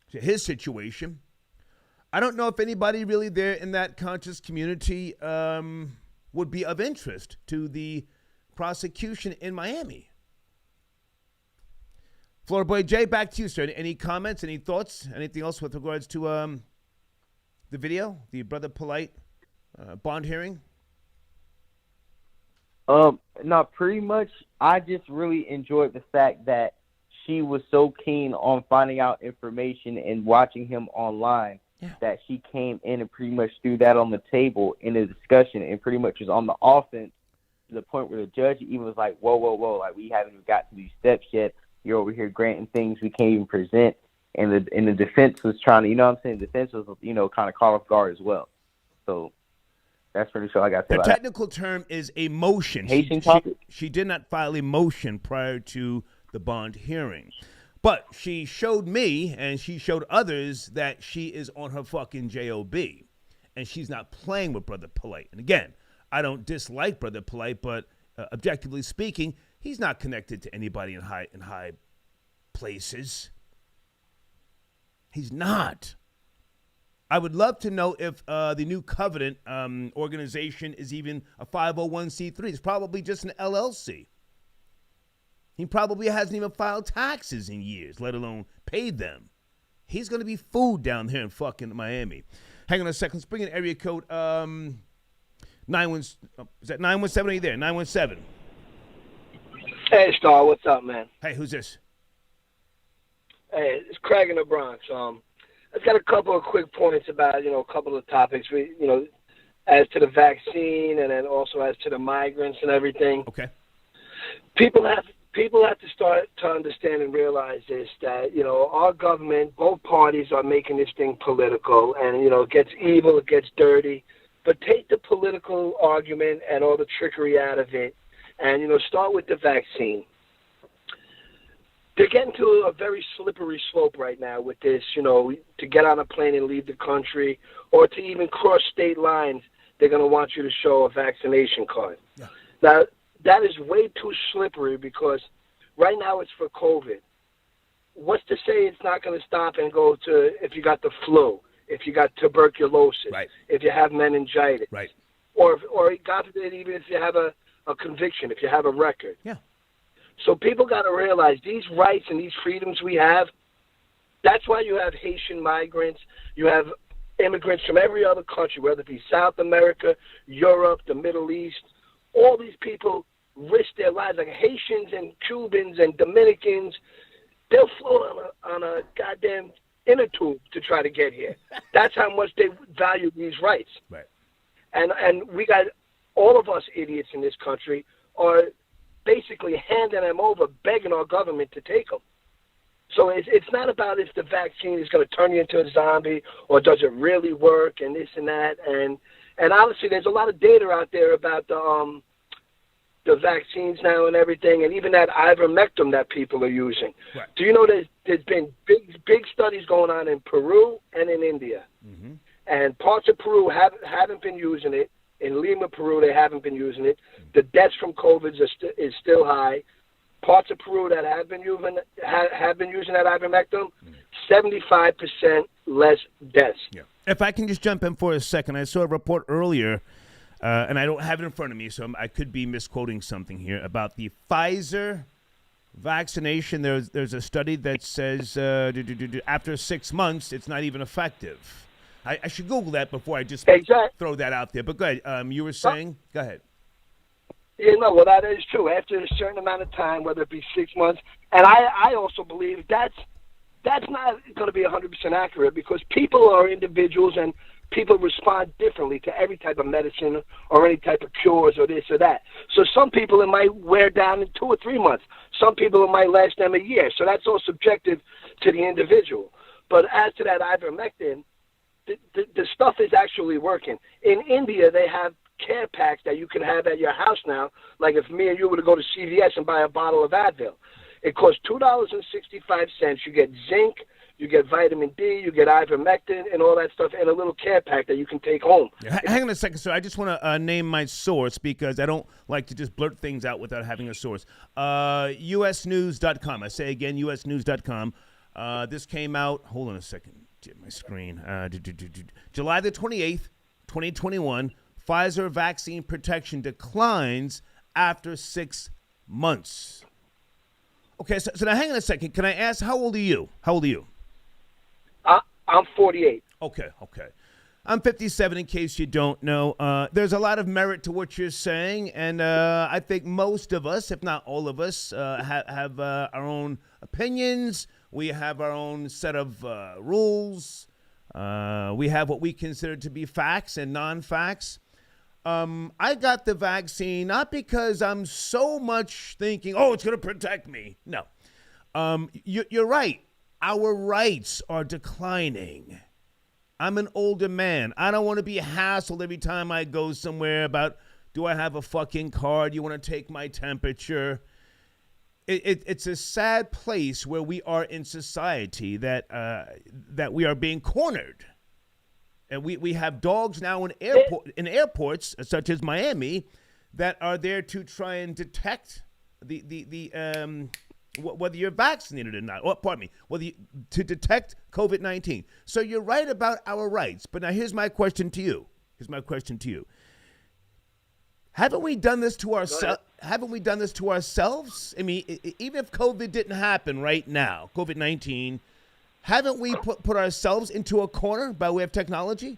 A: his situation. I don't know if anybody really there in that conscious community would be of interest to the prosecution in Miami. Florida Boy Jay, back to you, sir. Any comments, any thoughts, anything else with regards to the video, the Brother Polight bond hearing?
G: No, pretty much. I just really enjoyed the fact that she was so keen on finding out information and watching him online that she came in and pretty much threw that on the table in a discussion and pretty much was on the offense to the point where the judge even was like, whoa, like we haven't even got to these steps yet. You're over here granting things we can't even present. And the defense was trying to, the defense was, kind of caught off guard as well. So that's pretty sure I got to say.
A: The technical term is a motion. She did not file a motion prior to the bond hearing. But she showed me and she showed others that she is on her fucking job. And she's not playing with Brother Polight. And again, I don't dislike Brother Polight, but objectively speaking, he's not connected to anybody in high places. He's not. I would love to know if the NuCovenant organization is even a 501c3. It's probably just an LLC. He probably hasn't even filed taxes in years, let alone paid them. He's going to be food down here in fucking Miami. Hang on a second. Let's bring in area code 91. Is that 917? Are you there? 917.
I: Hey, Star. What's up, man?
A: Hey, who's this?
I: Hey, it's Craig in the Bronx. I've got a couple of quick points about, a couple of topics, as to the vaccine and then also as to the migrants and everything.
A: Okay.
I: People have to start to understand and realize this, that, our government, both parties are making this thing political, and, it gets evil, it gets dirty. But take the political argument and all the trickery out of it and, start with the vaccine. They're getting to a very slippery slope right now with this, to get on a plane and leave the country or to even cross state lines. They're going to want you to show a vaccination card. Yeah. Now, that is way too slippery because right now it's for COVID. What's to say it's not going to stop and go to if you got the flu, if you got tuberculosis,
A: right,
I: if you have meningitis,
A: right,
I: or God forbid, even if you have a conviction, if you have a record.
A: Yeah.
I: So people got to realize these rights and these freedoms we have, that's why you have Haitian migrants, you have immigrants from every other country, whether it be South America, Europe, the Middle East. All these people risk their lives, like Haitians and Cubans and Dominicans. They'll float on a goddamn inner tube to try to get here. That's how much they value these rights.
A: Right.
I: And we got all of us idiots in this country are basically handing them over, begging our government to take them. So it's not about if the vaccine is going to turn you into a zombie or does it really work and this and that. And honestly, there's a lot of data out there about the vaccines now and everything, and even that ivermectin that people are using.
A: Right.
I: Do you know there's been big studies going on in Peru and in India,
A: mm-hmm.
I: and parts of Peru haven't been using it. In Lima, Peru, they haven't been using it. The deaths from COVID is still high. Parts of Peru that have been using that ivermectin, 75% less deaths.
A: Yeah. If I can just jump in for a second, I saw a report earlier, and I don't have it in front of me, so I could be misquoting something here, about the Pfizer vaccination. There's a study that says after 6 months, it's not even effective. I should Google that before I just throw that out there. But go ahead. You were saying? Go ahead.
I: Yeah, no, well, that is true. After a certain amount of time, whether it be 6 months, and I also believe that's not going to be 100% accurate because people are individuals and people respond differently to every type of medicine or any type of cures or this or that. So some people it might wear down in 2 or 3 months. Some people it might last them a year. So that's all subjective to the individual. But as to that ivermectin, the stuff is actually working. In India, they have care packs that you can have at your house now. Like if me and you were to go to CVS and buy a bottle of Advil, it costs $2.65. You get zinc, you get vitamin D, you get ivermectin, and all that stuff in a little care pack that you can take home.
A: Yeah, hang on a second, sir. I just want to name my source because I don't like to just blurt things out without having a source. usnews.com. I say again, usnews.com. This came out, hold on a second. My screen. July the 28th, 2021, Pfizer vaccine protection declines after 6 months. Okay, so now hang on a second. Can I ask, how old are you? How old are you?
I: I'm 48.
A: Okay. I'm 57 in case you don't know. There's a lot of merit to what you're saying, and I think most of us, if not all of us, have our own opinions. We have our own set of rules. We have what we consider to be facts and non-facts. I got the vaccine not because I'm so much thinking, oh, it's going to protect me. No. You're right. Our rights are declining. I'm an older man. I don't want to be hassled every time I go somewhere about, do I have a fucking card? You want to take my temperature? It's a sad place where we are in society that we are being cornered. And we have dogs now in airports, such as Miami, that are there to try and detect whether you're vaccinated or not. Or, pardon me, to detect COVID-19. So you're right about our rights. But now here's my question to you. Haven't we done this to ourselves? Haven't we done this to ourselves? I mean, even if COVID didn't happen right now, COVID-19, haven't we put ourselves into a corner by way of technology?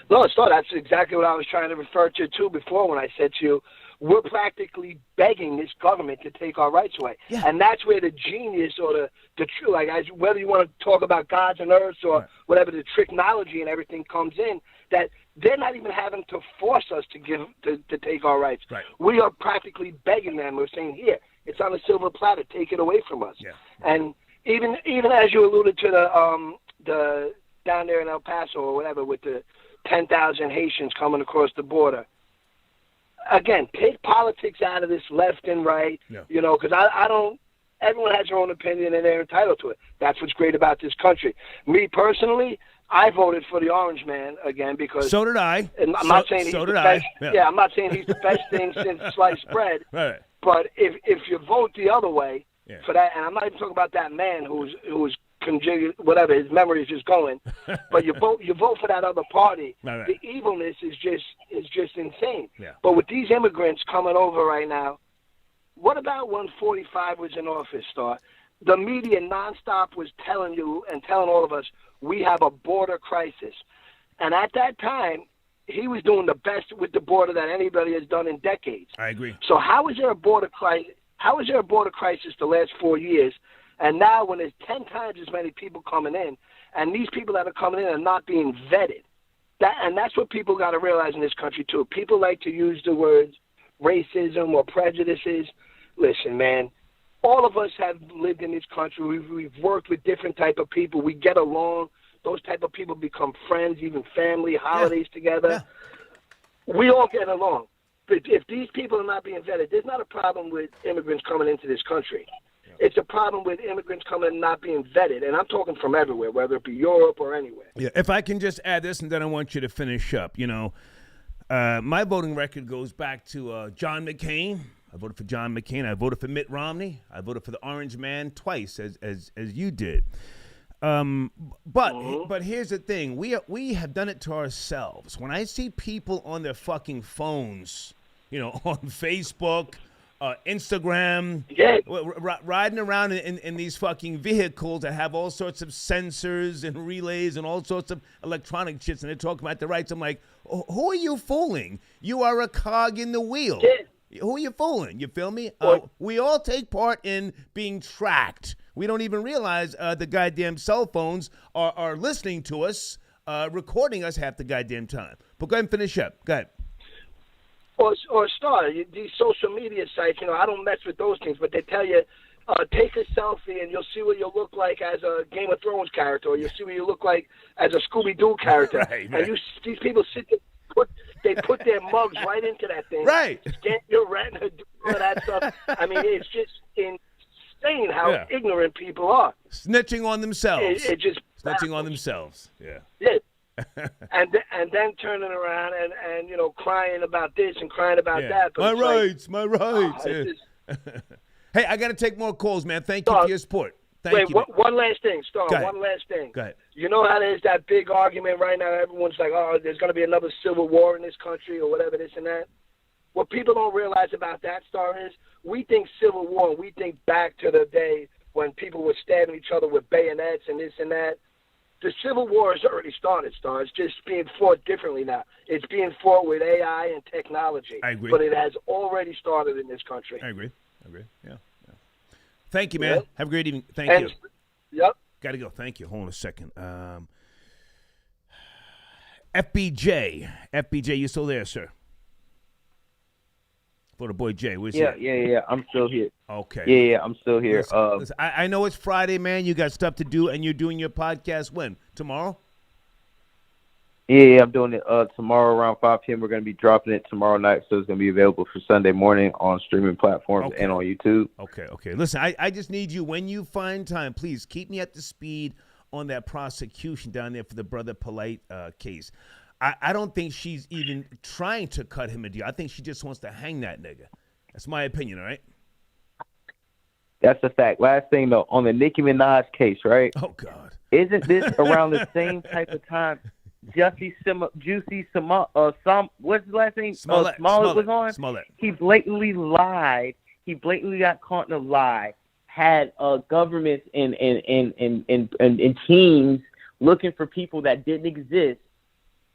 I: No, that's exactly what I was trying to refer to too before when I said to you, we're practically begging this government to take our rights away.
A: Yeah.
I: And that's where the genius or the true, like, whether you want to talk about gods and earths or whatever, the technology and everything comes in, that they're not even having to force us to take our rights.
A: Right.
I: We are practically begging them. We're saying, here, it's on a silver platter. Take it away from us.
A: Yeah.
I: And even as you alluded to the down there in El Paso or whatever with the 10,000 Haitians coming across the border. Again, take politics out of this left and right, you know, because I don't – everyone has their own opinion and they're entitled to it. That's what's great about this country. Me personally, I voted for the Orange Man again because –
A: So did I.
I: And I'm not saying he's the best. Yeah, I'm not saying he's the best thing since sliced bread.
A: Right.
I: But if you vote the other way for that – and I'm not even talking about that man who's whatever, his memory is just going. But you vote for that other party.
A: Right.
I: The evilness is just insane.
A: Yeah.
I: But with these immigrants coming over right now, what about when 45 was in office, Star? The media nonstop was telling you and telling all of us we have a border crisis. And at that time, he was doing the best with the border that anybody has done in decades.
A: I agree.
I: So how is there a border crisis? How is there a border crisis the last 4 years? And now when there's 10 times as many people coming in, and these people that are coming in are not being vetted, that's what people got to realize in this country too. People like to use the words racism or prejudices. Listen, man, all of us have lived in this country. We've worked with different type of people. We get along. Those type of people become friends, even family, holidays together. Yeah. We all get along. But if these people are not being vetted, there's not a problem with immigrants coming into this country. It's a problem with immigrants coming and not being vetted. And I'm talking from everywhere, whether it be Europe or anywhere.
A: Yeah, if I can just add this, and then I want you to finish up. You know, my voting record goes back to John McCain. I voted for John McCain. I voted for Mitt Romney. I voted for the Orange Man twice, as you did. But here's the thing. We have done it to ourselves. When I see people on their fucking phones, you know, on Facebook, Instagram, riding around in these fucking vehicles that have all sorts of sensors and relays and all sorts of electronic shits, and they're talking about the rights. I'm like, who are you fooling? You are a cog in the wheel. Who are you fooling? You feel me? We all take part in being tracked. We don't even realize the goddamn cell phones are listening to us, recording us half the goddamn time. But go ahead and finish up. Go ahead.
I: Or Star, these social media sites, you know, I don't mess with those things, but they tell you, take a selfie and you'll see what you'll look like as a Game of Thrones character, or you'll see what you look like as a Scooby-Doo character.
A: Right.
I: And these people sit there, they put their mugs right into that thing.
A: Right.
I: Scan your retina, do all of that stuff. I mean, it's just insane how ignorant people are.
A: Snitching on themselves.
I: It just
A: snitching on themselves. Yeah.
I: And then turning around and you know, crying about this and crying about that. But
A: my rights. Hey, I got to take more calls, man. Thank you for your support. Thank you.
I: One last thing, Star. One last thing.
A: Go ahead.
I: You know how there's that big argument right now? Everyone's like, oh, there's going to be another civil war in this country or whatever, this and that. What people don't realize about that, Star, is we think civil war, we think back to the day when people were stabbing each other with bayonets and this and that. The Civil War has already started, Star. It's just being fought differently now. It's being fought with AI and technology.
A: I agree.
I: But it has already started in this country.
A: I agree. Yeah. Thank you, man. Have a great evening. Thank you.
I: Yep.
A: Got to go. Thank you. Hold on a second. FBJ, you still there, sir? For the boy Jay, where's he?
G: Yeah. I'm still here.
A: Okay.
G: Yeah, I'm still here.
A: Listen, I know it's Friday, man. You got stuff to do, and you're doing your podcast when? Tomorrow?
G: Yeah, I'm doing it tomorrow around 5 p.m. We're going to be dropping it tomorrow night, so it's going to be available for Sunday morning on streaming platforms and on YouTube.
A: Okay. Listen, I just need you, when you find time, please keep me up to speed on that prosecution down there for the Brother Polight case. I don't think she's even trying to cut him a deal. I think she just wants to hang that nigga. That's my opinion, all right?
G: That's a fact. Last thing, though, on the Nicki Minaj case, right?
A: Oh, God.
G: Isn't this around the same type of time what's his last name? Smollett was on?
A: Smollett.
G: He blatantly lied. He blatantly got caught in a lie. Had governments and teams looking for people that didn't exist.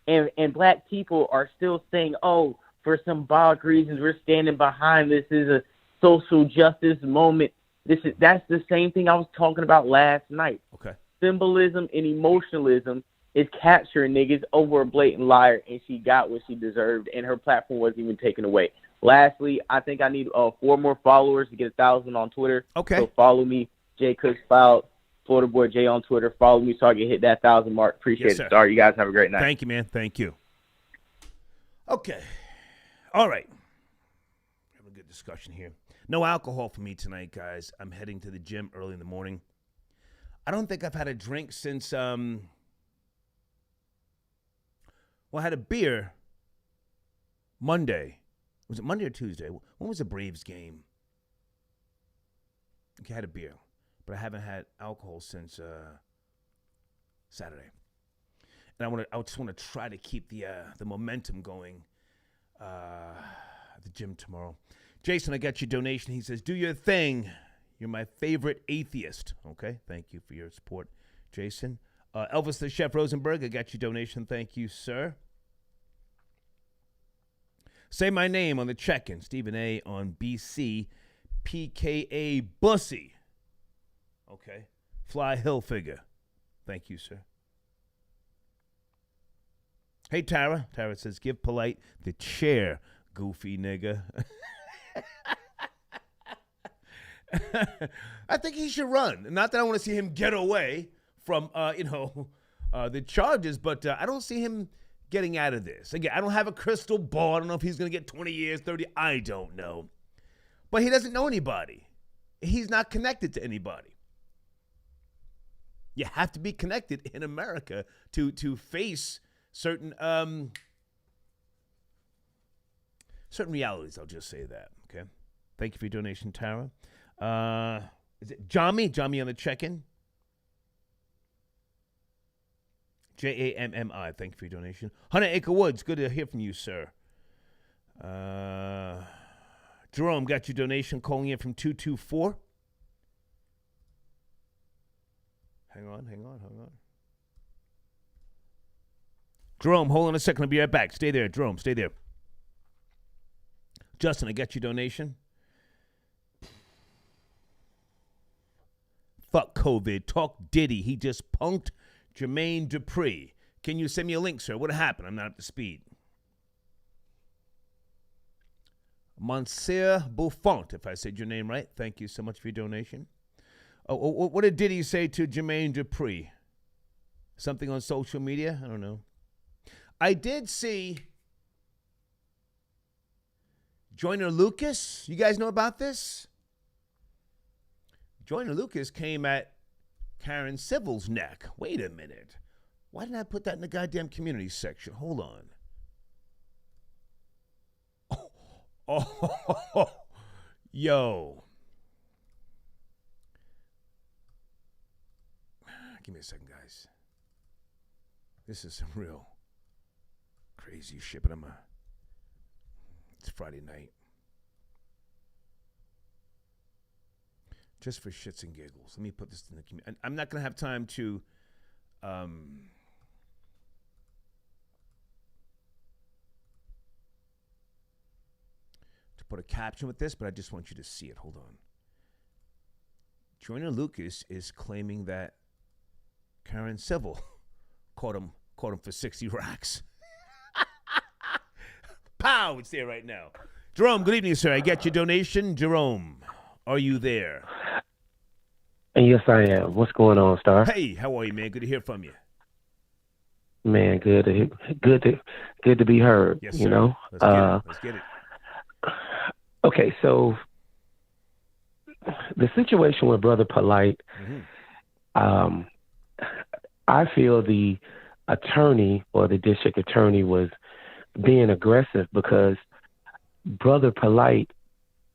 G: And black people are still saying, oh, for symbolic reasons. We're standing behind this. This is a social justice moment. That's the same thing I was talking about last night.
A: Okay.
G: Symbolism and emotionalism is capturing niggas over a blatant liar, and she got what she deserved, and her platform wasn't even taken away. Lastly, I think I need 4 more followers to get 1,000 on Twitter.
A: Okay.
G: So follow me, Jay Cooks Filed, Florida Boy Jay on Twitter. Follow me so I can hit that 1,000 mark. Appreciate
A: Yes,
G: it. Sorry, you guys have a great night.
A: Thank you, man. Thank you. Okay. All right. Having a good discussion here. No alcohol for me tonight, guys. I'm heading to the gym early in the morning. I don't think I've had a drink since, I had a beer Monday. Was it Monday or Tuesday? When was the Braves game? I had a beer, but I haven't had alcohol since Saturday. And I just want to try to keep the momentum going at the gym tomorrow. Jason, I got your donation. He says, do your thing. You're my favorite atheist. Okay, thank you for your support, Jason. Elvis the Chef Rosenberg, I got your donation. Thank you, sir. Say my name on the check-in. Stephen A. on BC. PKA Bussy. Okay. Fly Hill figure. Thank you, sir. Hey, Tara. Tara says, give Polight the chair, goofy nigga. I think he should run. Not that I want to see him get away from, the charges, but I don't see him getting out of this. Again, I don't have a crystal ball. I don't know if he's going to get 20 years, 30. I don't know. But he doesn't know anybody. He's not connected to anybody. You have to be connected in America to face certain realities. I'll just say that. Okay. Thank you for your donation, Tara. Is it Jami? Jami on the check-in. Jammi. Thank you for your donation. 100 Acre Woods. Good to hear from you, sir. Jerome, got your donation calling in from 224. Hang on. Jerome, hold on a second. I'll be right back. Stay there, Jerome. Stay there. Justin, I got your donation. Fuck COVID. Talk Diddy. He just punked Jermaine Dupri. Can you send me a link, sir? What happened? I'm not up to speed. Monsieur Buffont, if I said your name right. Thank you so much for your donation. Oh, what did Diddy say to Jermaine Dupri? Something on social media? I don't know. I did see Joyner Lucas. You guys know about this? Joyner Lucas came at Karen Civil's neck. Wait a minute. Why didn't I put that in the goddamn community section? Hold on. Oh, yo. Give me a second, guys. This is some real crazy shit, but it's Friday night. Just for shits and giggles. Let me put this in the community. I'm not going to have time to put a caption with this, but I just want you to see it. Hold on. Joyner Lucas is claiming that Karen Civil caught him for 60 racks. Pow! It's there right now. Jerome, good evening, sir. I get your donation. Jerome, are you there?
J: Yes, I am. What's going on, Star?
A: Hey, how are you, man? Good to hear from you.
J: Man, good to be heard.
A: Yes, sir.
J: You know.
A: Let's get it.
J: Okay, so the situation with Brother Polight, I feel the attorney or the district attorney was being aggressive because Brother Polight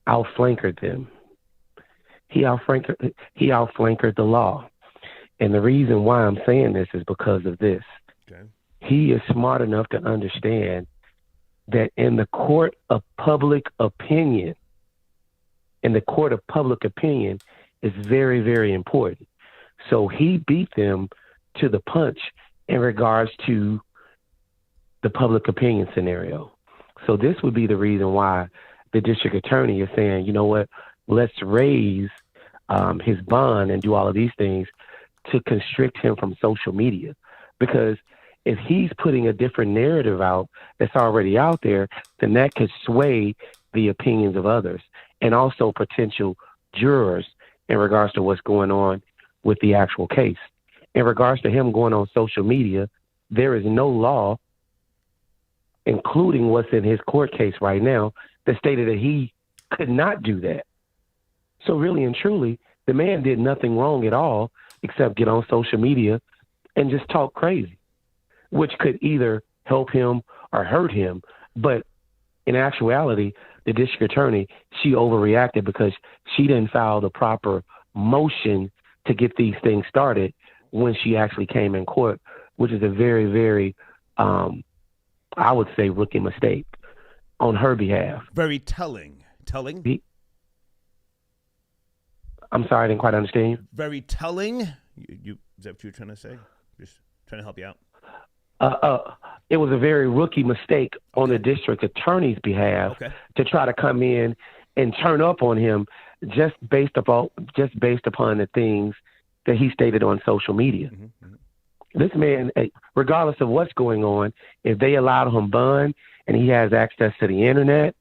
J: outflanked them. He outflanked the law. And the reason why I'm saying this is because of this. Okay. He is smart enough to understand that in the court of public opinion, is very, very important. So he beat them to the punch in regards to the public opinion scenario. So this would be the reason why the district attorney is saying, you know what, let's raise his bond and do all of these things to constrict him from social media. Because if he's putting a different narrative out that's already out there, then that could sway the opinions of others and also potential jurors in regards to what's going on with the actual case. In regards to him going on social media, there is no law, including what's in his court case right now, that stated that he could not do that. So really and truly, the man did nothing wrong at all except get on social media and just talk crazy, which could either help him or hurt him. But in actuality, the district attorney, she overreacted because she didn't file the proper motion to get these things started when she actually came in court, which is a very, very, I would say, rookie mistake on her behalf.
A: Very telling. Telling?
J: I'm sorry, I didn't quite understand you.
A: Very telling? Is that what you were trying to say? Just trying to help you out.
J: It was a very rookie mistake on the district attorney's behalf to try to come in and turn up on him just based upon the things that he stated on social media. This man, regardless of what's going on, if they allowed him bond and he has access to the internet,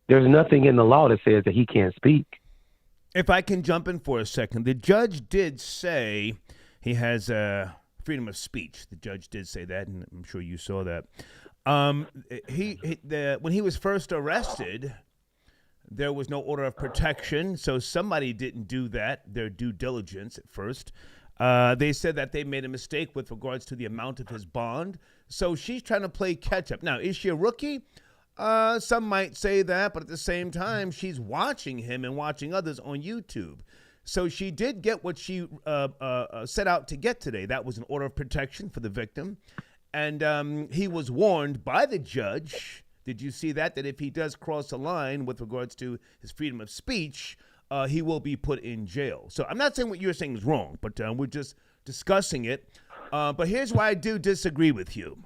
J: there's nothing in the law that says that he can't speak.
A: If I can jump in for a second, the judge did say he has freedom of speech. The judge did say that, and I'm sure you saw that. When he was first arrested, there was no order of protection, so somebody didn't do their due diligence at first. They said that they made a mistake with regards to the amount of his bond, so she's trying to play catch-up. Now, is she a rookie? Some might say that, but at the same time, she's watching him and watching others on YouTube. So she did get what she set out to get today. That was an order of protection for the victim. And he was warned by the judge, did you see that if he does cross a line with regards to his freedom of speech, he will be put in jail. So I'm not saying what you're saying is wrong, but we're just discussing it. But here's why I do disagree with you.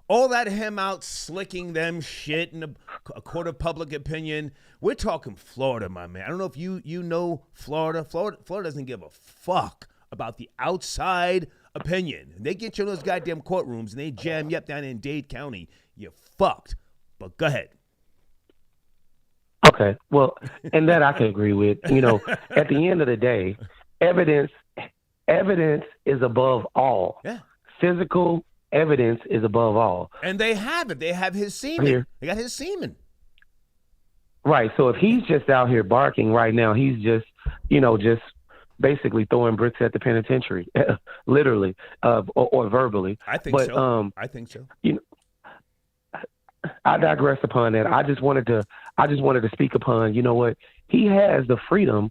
A: All that him out slicking them shit in a court of public opinion. We're talking Florida, my man. I don't know if you know Florida. Florida doesn't give a fuck about the outside opinion. They get you in those goddamn courtrooms and they jam you up down in Dade County. You're fucked. But go ahead.
J: Okay. Well, and that I can agree with. You know, at the end of the day, evidence is above all.
A: Yeah.
J: Physical evidence is above all.
A: And they have it. They have his semen.
J: Here.
A: They got his semen.
J: Right. So if he's just out here barking right now, he's just basically throwing bricks at the penitentiary, literally, or verbally.
A: I think so. I think so.
J: You know, I digress upon that. I just wanted to speak upon, you know what, he has the freedom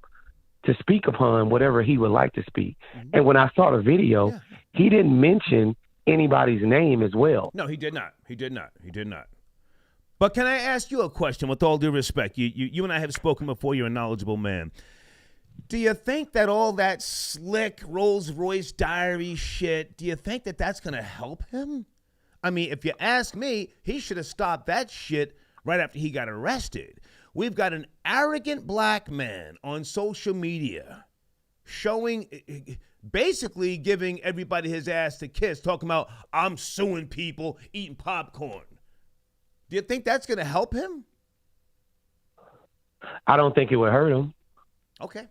J: to speak upon whatever he would like to speak. Mm-hmm. And when I saw the video, he didn't mention anybody's name as well.
A: No, he did not. But can I ask you a question with all due respect? You and I have spoken before. You're a knowledgeable man. Do you think that all that slick Rolls-Royce diary shit, do you think that that's going to help him? I mean, if you ask me, he should have stopped that shit right after he got arrested. We've got an arrogant black man on social media basically giving everybody his ass to kiss, talking about, I'm suing people, eating popcorn. Do you think that's going to help him?
J: I don't think it would hurt him.
A: Okay.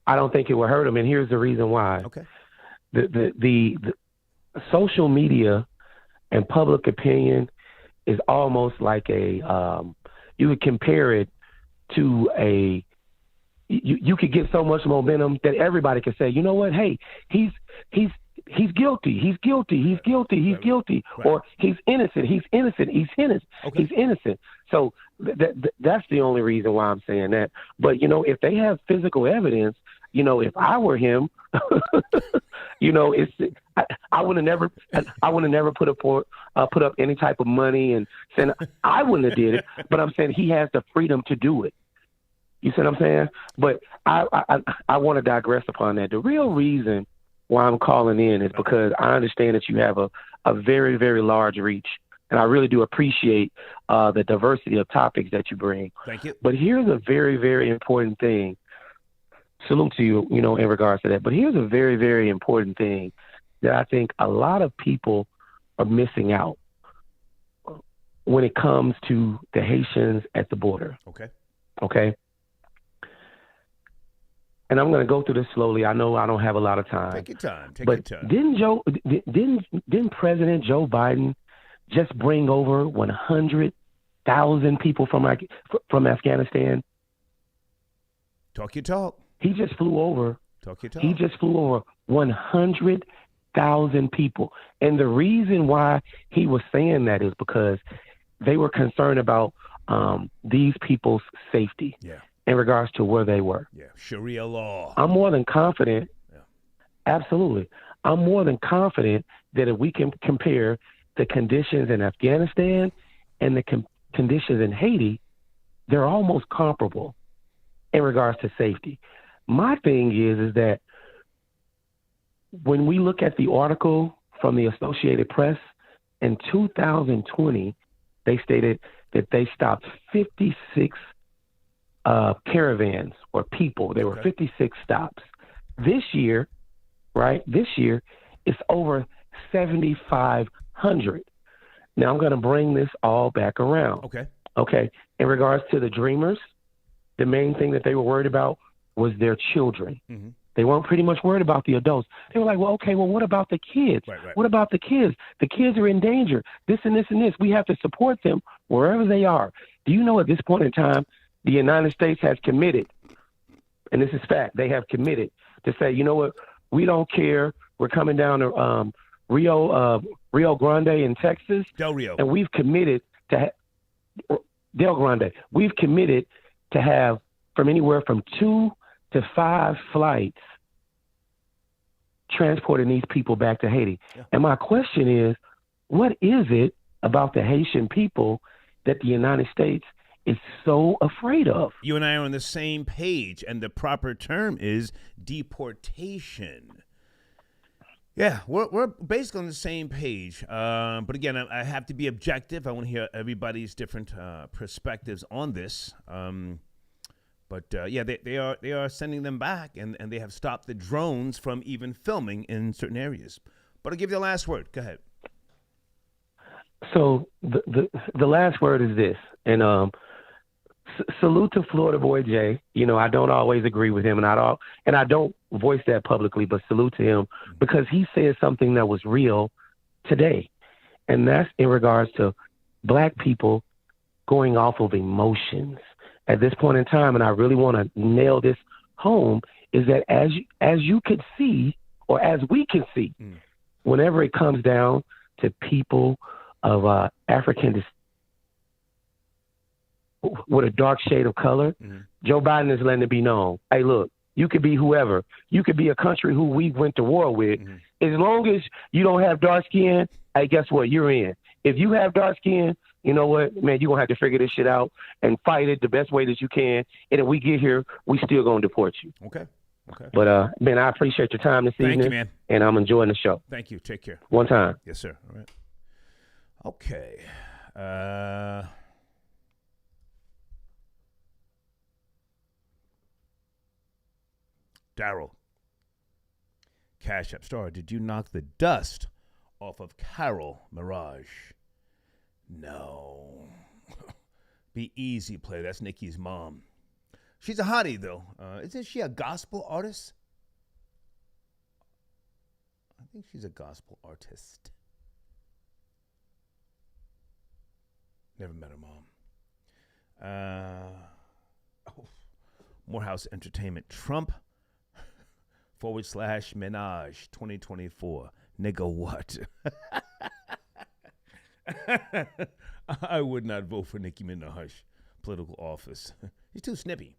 J: I don't think it would hurt him, and here's the reason why.
A: Okay.
J: The social media and public opinion is almost like you would compare it to you could get so much momentum that everybody could say, you know what, hey, he's guilty,
A: Right.
J: Or he's innocent,
A: Okay.
J: he's innocent. So that's the only reason why I'm saying that. But, you know, if they have physical evidence, you know, if I were him, you know, I would have never put up any type of money and saying I wouldn't have did it. But I'm saying he has the freedom to do it. You see what I'm saying? But I want to digress upon that. The real reason why I'm calling in is because I understand that you have a very, very large reach and I really do appreciate the diversity of topics that you bring.
A: Thank you.
J: But here's a very, very important thing. Salute to you, in regards to that. But here's a very, very important thing that I think a lot of people are missing out when it comes to the Haitians at the border. Okay? And I'm going to go through this slowly. I know I don't have a lot of time.
A: Take your time.
J: But didn't President Joe Biden just bring over 100,000 people from Afghanistan?
A: Talk your talk.
J: He just flew over.
A: Talk your talk.
J: He just flew over 100,000 people. And the reason why he was saying that is because they were concerned about these people's safety in regards to where they were.
A: Yeah, Sharia law.
J: I'm more than confident. Yeah. Absolutely. I'm more than confident that if we can compare the conditions in Afghanistan and the conditions in Haiti, they're almost comparable in regards to safety. My thing is that when we look at the article from the Associated Press in 2020, they stated that they stopped 56 caravans or people. There were 56 stops. This year, it's over 7,500. Now I'm going to bring this all back around. Okay. In regards to the Dreamers, the main thing that they were worried about was their children. Mm-hmm. They weren't pretty much worried about the adults. They were like, well, what about the kids? Right. What about the kids? The kids are in danger. This and this and this. We have to support them wherever they are. Do you know at this point in time, the United States has committed, and this is fact, they have committed to say, you know what, we don't care. We're coming down to Rio Grande in Texas.
A: Del Rio.
J: And we've committed to Del Grande. We've committed to have from anywhere from 2 to 5 flights transporting these people back to Haiti. Yeah. And my question is, what is it about the Haitian people that the United States is so afraid of?
A: You and I are on the same page, and the proper term is deportation. Yeah, we're basically on the same page. But again, I have to be objective. I want to hear everybody's different perspectives on this. But they are sending them back, and they have stopped the drones from even filming in certain areas. But I'll give you the last word. Go ahead.
J: So the last word is this, and salute to Florida Boy Jay. I don't always agree with him, and I don't voice that publicly, but salute to him because he said something that was real today, and that's in regards to black people going off of emotions at this point in time. And I really want to nail this home is that as you could see, or as we can see, whenever it comes down to people of African descent with a dark shade of color, Joe Biden is letting it be known. Hey, look, you could be whoever. You could be a country who we went to war with. As long as you don't have dark skin, hey, guess what? You're in. If you have dark skin, you know what, man, you're going to have to figure this shit out and fight it the best way that you can. And if we get here, we still going to deport you.
A: Okay.
J: But, man, I appreciate your time this evening.
A: Thank you, man.
J: And I'm enjoying the show.
A: Thank you. Take care.
J: One time.
A: Yes, sir. All right. Okay. Daryl. Cash App Star, did you knock the dust off of Carol Mirage? No. Be easy, player. That's Nikki's mom. She's a hottie, though. Isn't she a gospel artist? I think she's a gospel artist. Never met her mom. Morehouse Entertainment. Trump /Minaj 2024. Nigga, what? I would not vote for Nicki Minaj political office. He's too snippy.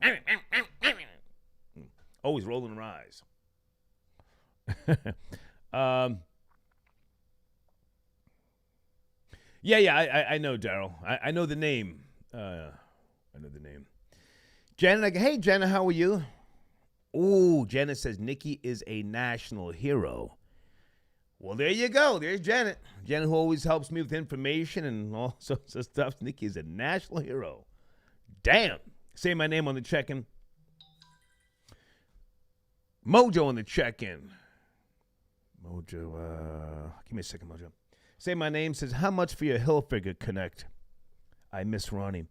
A: Always rolling her eyes. I know, Daryl. I know the name. Janet, hey, Janet, how are you? Ooh, Janet says Nikki is a national hero. Well, there you go. There's Janet. Janet, who always helps me with information and all sorts of stuff. Nikki is a national hero. Damn. Say my name on the check-in. Mojo on the check-in. Mojo, give me a second, Mojo. Say my name. Says, how much for your Hilfiger Connect? I miss Ronnie.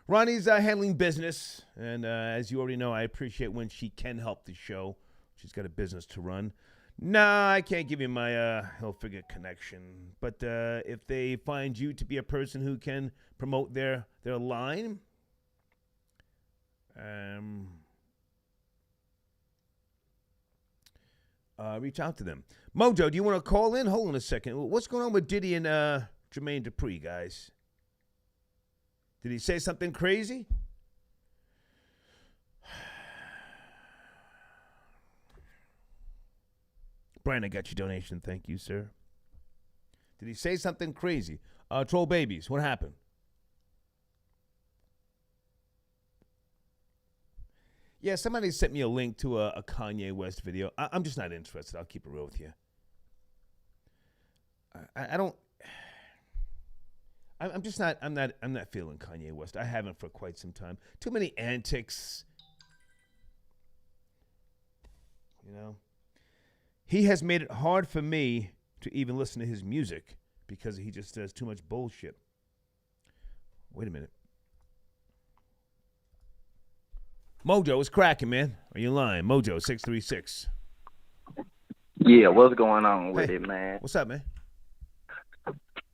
A: Ronnie's handling business, and as you already know, I appreciate when she can help the show. She's got a business to run. Nah, I can't give you my Hilfiger connection. But if they find you to be a person who can promote their line, reach out to them. Mojo, do you want to call in? Hold on a second. What's going on with Diddy and Jermaine Dupri, guys? Did he say something crazy? Brian, I got your donation. Thank you, sir. Did he say something crazy? Troll Babies, what happened? Yeah, somebody sent me a link to a Kanye West video. I'm just not interested. I'll keep it real with you. I don't. I'm just not. I'm not feeling Kanye West. I haven't for quite some time. Too many antics. You know. He has made it hard for me to even listen to his music because he just does too much bullshit. Wait a minute. Mojo is cracking, man. Are you lying? Mojo 636.
K: Yeah, what's going on with it, man?
A: What's up, man?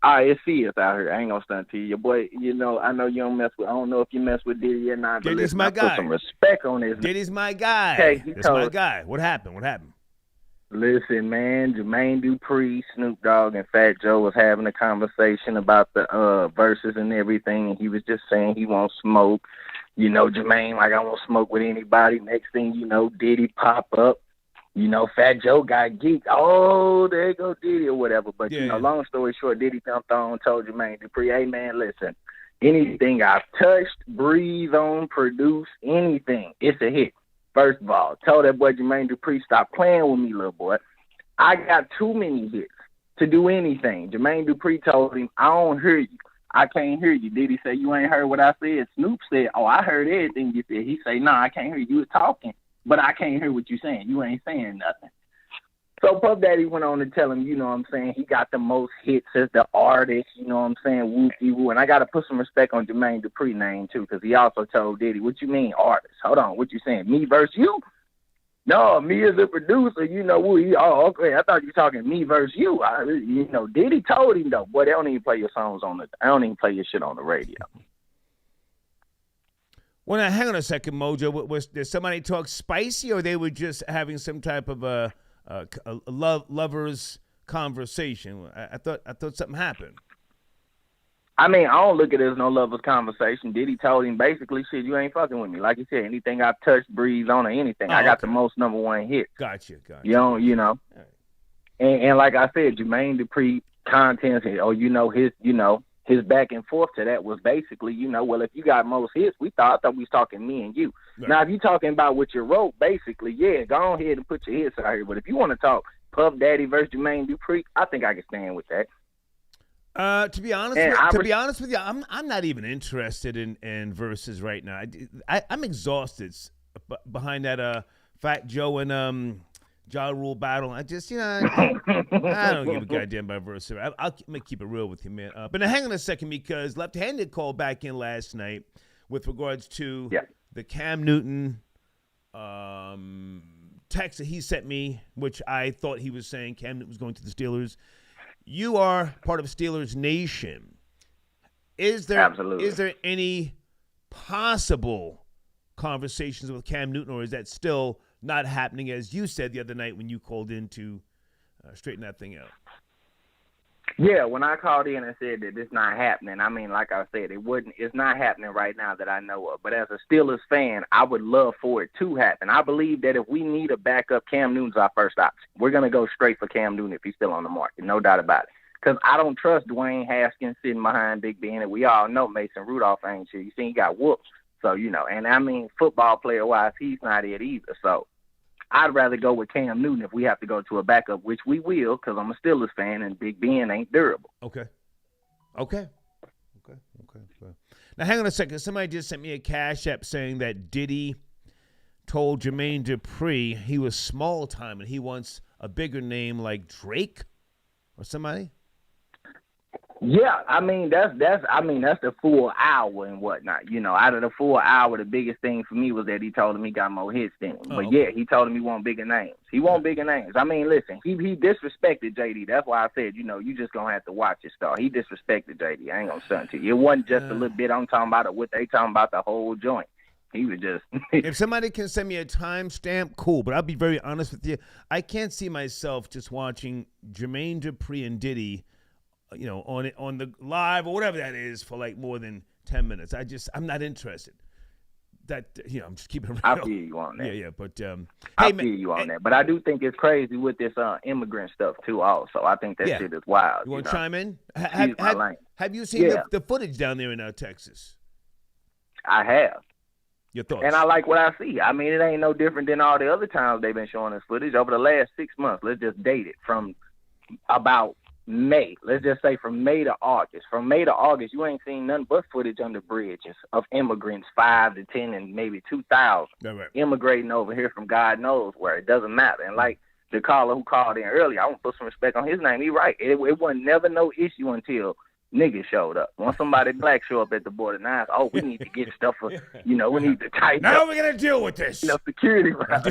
K: It's serious out here. I ain't gonna stunt to you. Your boy, you know, I know you don't mess with, I don't know if you mess with Diddy or not.
A: Diddy's my guy.
K: Put some respect on this.
A: Diddy's my guy.
K: Okay,
A: That's my guy. What happened?
K: Listen, man, Jermaine Dupri, Snoop Dogg, and Fat Joe was having a conversation about the verses and everything, and he was just saying he won't smoke. You know, Jermaine, like, I won't smoke with anybody. Next thing you know, Diddy pop up. You know, Fat Joe got geeked. Oh, there you go, Diddy or whatever. But, you know, long story short, Diddy jumped on and told Jermaine Dupri, hey, man, listen, anything I've touched, breathe on, produce, anything, it's a hit. First of all, told that boy Jermaine Dupri, stop playing with me, little boy. I got too many hits to do anything. Jermaine Dupri told him, I don't hear you. I can't hear you. Diddy say, you ain't heard what I said. Snoop said, oh, I heard everything you said. He say, nah, I can't hear you. You was talking, but I can't hear what you saying. You ain't saying nothing. So Puff Daddy went on to tell him, you know what I'm saying, he got the most hits as the artist, you know what I'm saying, woo-dee-woo. And I got to put some respect on Jermaine Dupri's name, too, because he also told Diddy, what you mean artist? Hold on, what you saying, me versus you? No, me as a producer, you know, okay, I thought you were talking me versus you. You know, Diddy told him, though, boy, they don't even play your songs I don't even play your shit on the radio.
A: Well, now, hang on a second, Mojo. Did somebody talk spicy, or they were just having some type of a lovers conversation? I thought something happened.
K: I mean, I don't look at it as no lovers conversation. Diddy told him basically, shit, you ain't fucking with me. Like you said, anything I've touched, breathed on, or anything, I got the most number one hit.
A: Gotcha.
K: You know. Right. And like I said, Jermaine Dupri contents, his back and forth to that was basically, you know, well, if you got most hits, I thought we was talking me and you. Right. Now, if you talking about what you wrote, basically, yeah, go ahead and put your hits out here. But if you want to talk Puff Daddy versus Jermaine Dupri, I think I can stand with that.
A: To be honest with you, I'm not even interested in verses right now. I'm exhausted behind that Fat Joe and Ja Rule battle. I just, I don't give a goddamn about verses. I'm gonna keep it real with you, man. But now hang on a second, because Left-Handed called back in last night with regards to the Cam Newton text that he sent me, which I thought he was saying Cam Newton was going to the Steelers. You are part of Steelers Nation. Is there any possible conversations with Cam Newton, or is that still not happening, as you said the other night when you called in to straighten that thing out?
K: Yeah, when I called in and said that it's not happening, I mean, like I said, it's not happening right now that I know of. But as a Steelers fan, I would love for it to happen. I believe that if we need a backup, Cam Newton's our first option. We're going to go straight for Cam Newton if he's still on the market, no doubt about it. Because I don't trust Dwayne Haskins sitting behind Big Ben, and we all know Mason Rudolph ain't shit. You see, he got whooped. So, and I mean, football player-wise, he's not it either. So, I'd rather go with Cam Newton if we have to go to a backup, which we will, because I'm a Steelers fan and Big Ben ain't durable.
A: Okay. Now, hang on a second. Somebody just sent me a Cash App saying that Diddy told Jermaine Dupri he was small time and he wants a bigger name like Drake or somebody.
K: Yeah, I mean that's the full hour and whatnot. You know, out of the full hour, the biggest thing for me was that he told him he got more hits than him. But yeah, he told him he want bigger names. He want bigger names. I mean, listen, he disrespected JD. That's why I said, you know, you just gonna have to watch it, star. He disrespected JD. I ain't gonna stunt to you. It wasn't just a little bit. I'm talking about what they talking about, the whole joint. He was just.
A: If somebody can send me a timestamp, cool. But I'll be very honest with you. I can't see myself just watching Jermaine Dupri and Diddy, you know, on the live or whatever that is for like more than 10 minutes. I'm not interested. That, you know, I'm just keeping it real.
K: I feel you on that.
A: Yeah, but
K: I feel you on that. But I do think it's crazy with this immigrant stuff too. Also, I think that shit is wild.
A: You want to chime in? Have you seen the footage down there in Texas?
K: I have.
A: Your thoughts?
K: And I like what I see. I mean, it ain't no different than all the other times they've been showing us footage over the last 6 months. Let's just date it from about May. Let's just say from May to August. From May to August, you ain't seen nothing but footage under bridges of immigrants, 5 to 10 and maybe 2,000 immigrating over here from God knows where. It doesn't matter. And like the caller who called in earlier, I want to put some respect on his name. He right. It wasn't never no issue until niggas showed up. Once somebody black show up at the border, now it's, we need to get stuff for, you know, we need to tighten
A: now
K: up.
A: we're going to deal with this.
K: You know, security rides.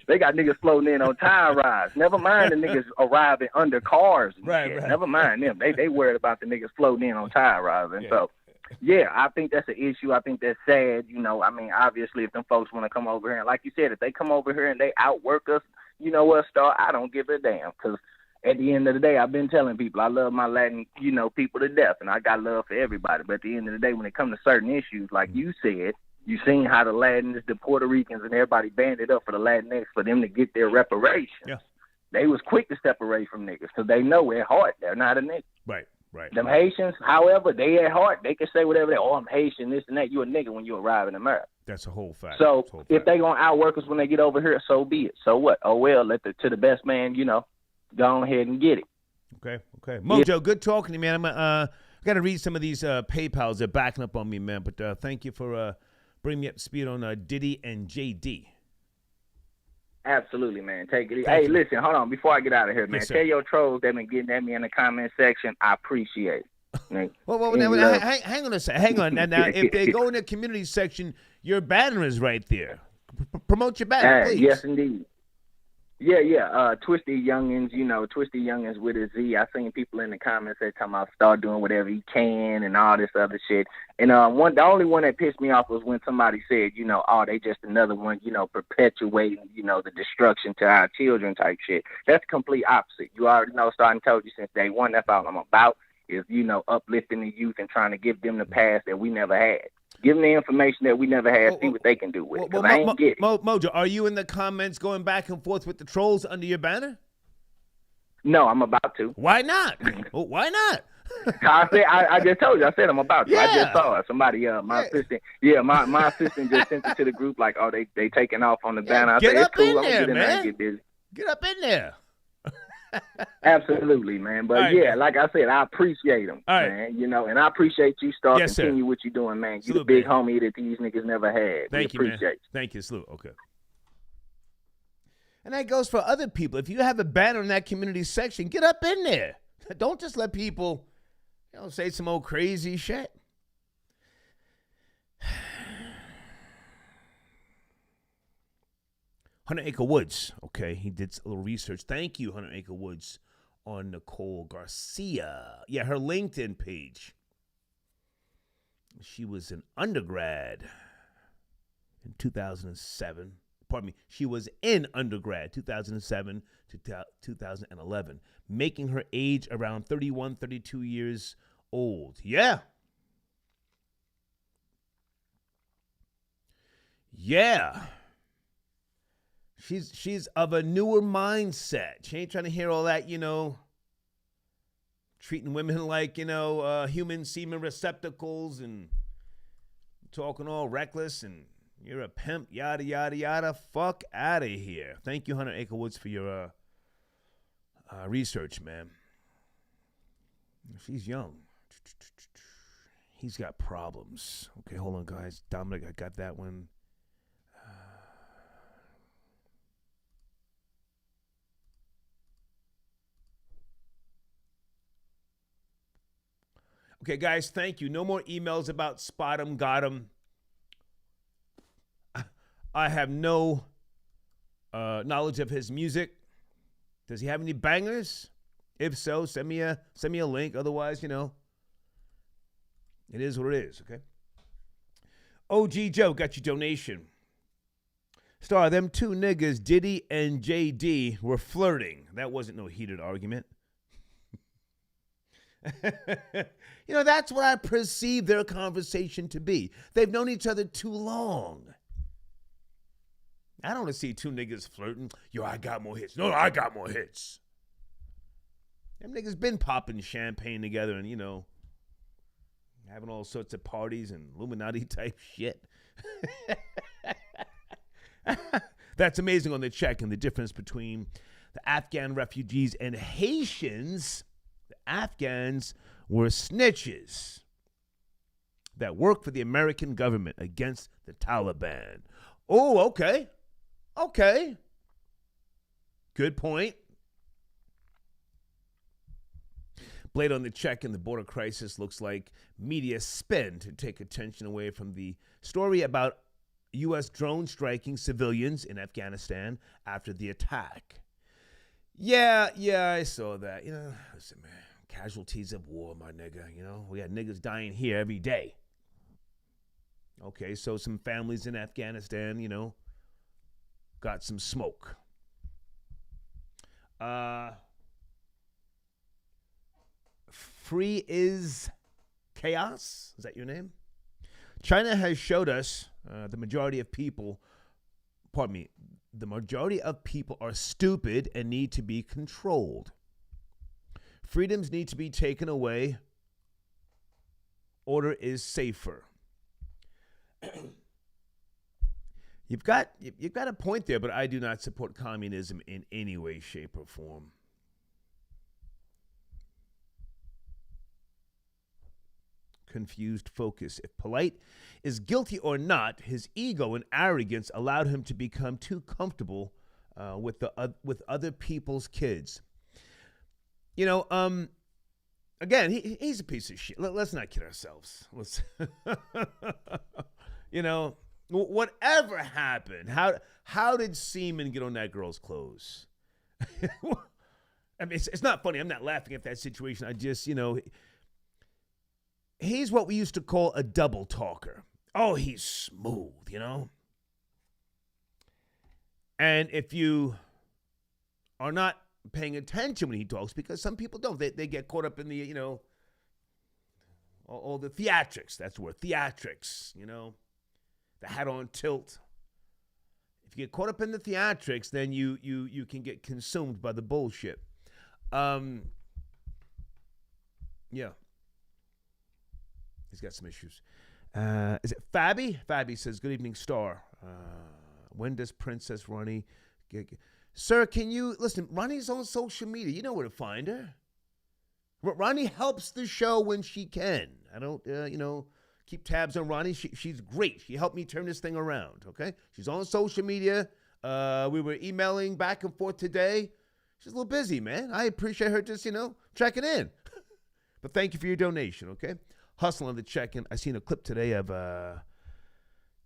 K: They got niggas floating in on time rides. Never mind the niggas arriving under cars and shit. Never mind them. They worried about the niggas floating in on time rides. And so, yeah, I think that's an issue. I think that's sad. You know, I mean, obviously, if them folks want to come over here, and like you said, if they come over here and they outwork us, you know what, Star, I don't give a damn, because at the end of the day, I've been telling people I love my Latin, you know, people to death, and I got love for everybody. But at the end of the day, when it comes to certain issues, like you said, you seen how the Latins, the Puerto Ricans, and everybody banded up for the Latinx for them to get their reparations. Yeah. They was quick to separate from niggas because they know at heart they're not a nigga.
A: Right.
K: Them Haitians, however, they at heart, they can say whatever they, I'm Haitian, this and that. You a nigga when you arrive in America.
A: That's a whole fact.
K: So if they going to outwork us when they get over here, so be it. So what? Oh, well, to the best man, you know, go ahead and get it.
A: Okay. Mojo, good talking to you, man. I got to read some of these PayPals. They're backing up on me, man. But thank you for bringing me up to speed on Diddy and JD.
K: Absolutely, man. Take it easy. Hey, listen, hold on. Before I get out of here, man, tell your trolls they've been getting at me in the comment section. I appreciate it.
A: Well, hang on a second. Hang on. Now, if they go in the community section, your banner is right there. Promote your banner, please.
K: Yes, indeed. Yeah. Twisty Youngins, you know, Twisty Youngins with a Z. I seen people in the comments that talking about start doing whatever he can and all this other shit. And the only one that pissed me off was when somebody said, you know, they just another one, you know, perpetuating, you know, the destruction to our children type shit. That's the complete opposite. You already know, starting told you since day one, that's all I'm about is, you know, uplifting the youth and trying to give them the past that we never had. Give them the information that we never had, see what they can do with it, because I ain't get it.
A: Mojo, are you in the comments going back and forth with the trolls under your banner?
K: No, I'm about to.
A: Why not? Well, why not?
K: I just told you. I said I'm about to. Yeah. I just saw it. Somebody, my assistant. Yeah, my assistant just sent it to the group like, they taking off on the banner. I said, it's cool. I'm gonna get in there and get busy.
A: Get up in there.
K: Absolutely, man. But like I said, I appreciate them, man. You know, and I appreciate you. Continue what you're doing, man. You the big homie that these niggas never had.
A: Thank you, man. Thank you, salute. Okay. And that goes for other people. If you have a banner in that community section, get up in there. Don't just let people, you know, say some old crazy shit. 100 Acre Woods, okay, he did a little research. Thank you, 100 Acre Woods, on Nicole Garcia. Yeah, her LinkedIn page. She was an undergrad in 2007. Pardon me, she was in undergrad 2007 to 2011, making her age around 31, 32 years old. Yeah. She's of a newer mindset. She ain't trying to hear all that, you know, treating women like, you know, human semen receptacles and talking all reckless and, You're a pimp, yada, yada, yada. Fuck out of here. Thank you, 100 Acre Woods, for your research, man. She's young. He's got problems. Okay, hold on, guys. Dominic, I got that one. Okay, guys, thank you. No more emails about spot 'em, got 'em. I have no knowledge of his music. Does he have any bangers? If so, send me a link. Otherwise, it is what it is, okay? OG Joe got your donation. Star, them two niggas, Diddy and JD, were flirting. That wasn't no heated argument. That's what I perceive their conversation to be. They've known each other too long. I don't want to see two niggas flirting. Yo, I got more hits. No, I got more hits. Them niggas been popping champagne together and, having all sorts of parties and Illuminati type shit. That's amazing on the check and the difference between the Afghan refugees and Haitians. The Afghans were snitches that worked for the American government against the Taliban. Oh, okay. Okay. Good point. Blade on the check and the border crisis looks like media spin to take attention away from the story about U.S. drone striking civilians in Afghanistan after the attack. Yeah, I saw that. Listen, man, casualties of war, my nigga. We got niggas dying here every day. Okay, so some families in Afghanistan, got some smoke. Free is chaos. Is that your name? China has showed us the majority of people are stupid and need to be controlled. Freedoms need to be taken away. Order is safer. You've got a point there, but I do not support communism in any way, shape, or form. Confused focus. If Polight is guilty or not, his ego and arrogance allowed him to become too comfortable with other people's kids. Again, he's a piece of shit. Let's not kid ourselves. Whatever happened, how did semen get on that girl's clothes? I mean, it's not funny. I'm not laughing at that situation. I just, he's what we used to call a double talker. Oh, he's smooth, And if you are not paying attention when he talks, because some people don't, they get caught up in the, all the theatrics. That's the word, theatrics, the hat on tilt. If you get caught up in the theatrics, then you can get consumed by the bullshit. Yeah. He's got some issues. Is it Fabby? Fabby says, good evening, Star. When does Princess Ronnie get... Sir, can you... Listen, Ronnie's on social media. You know where to find her. Ronnie helps the show when she can. I don't, keep tabs on Ronnie. She's great. She helped me turn this thing around, okay? She's on social media. We were emailing back and forth today. She's a little busy, man. I appreciate her just, checking in. But thank you for your donation, okay? Hustle on the check-in. I seen a clip today of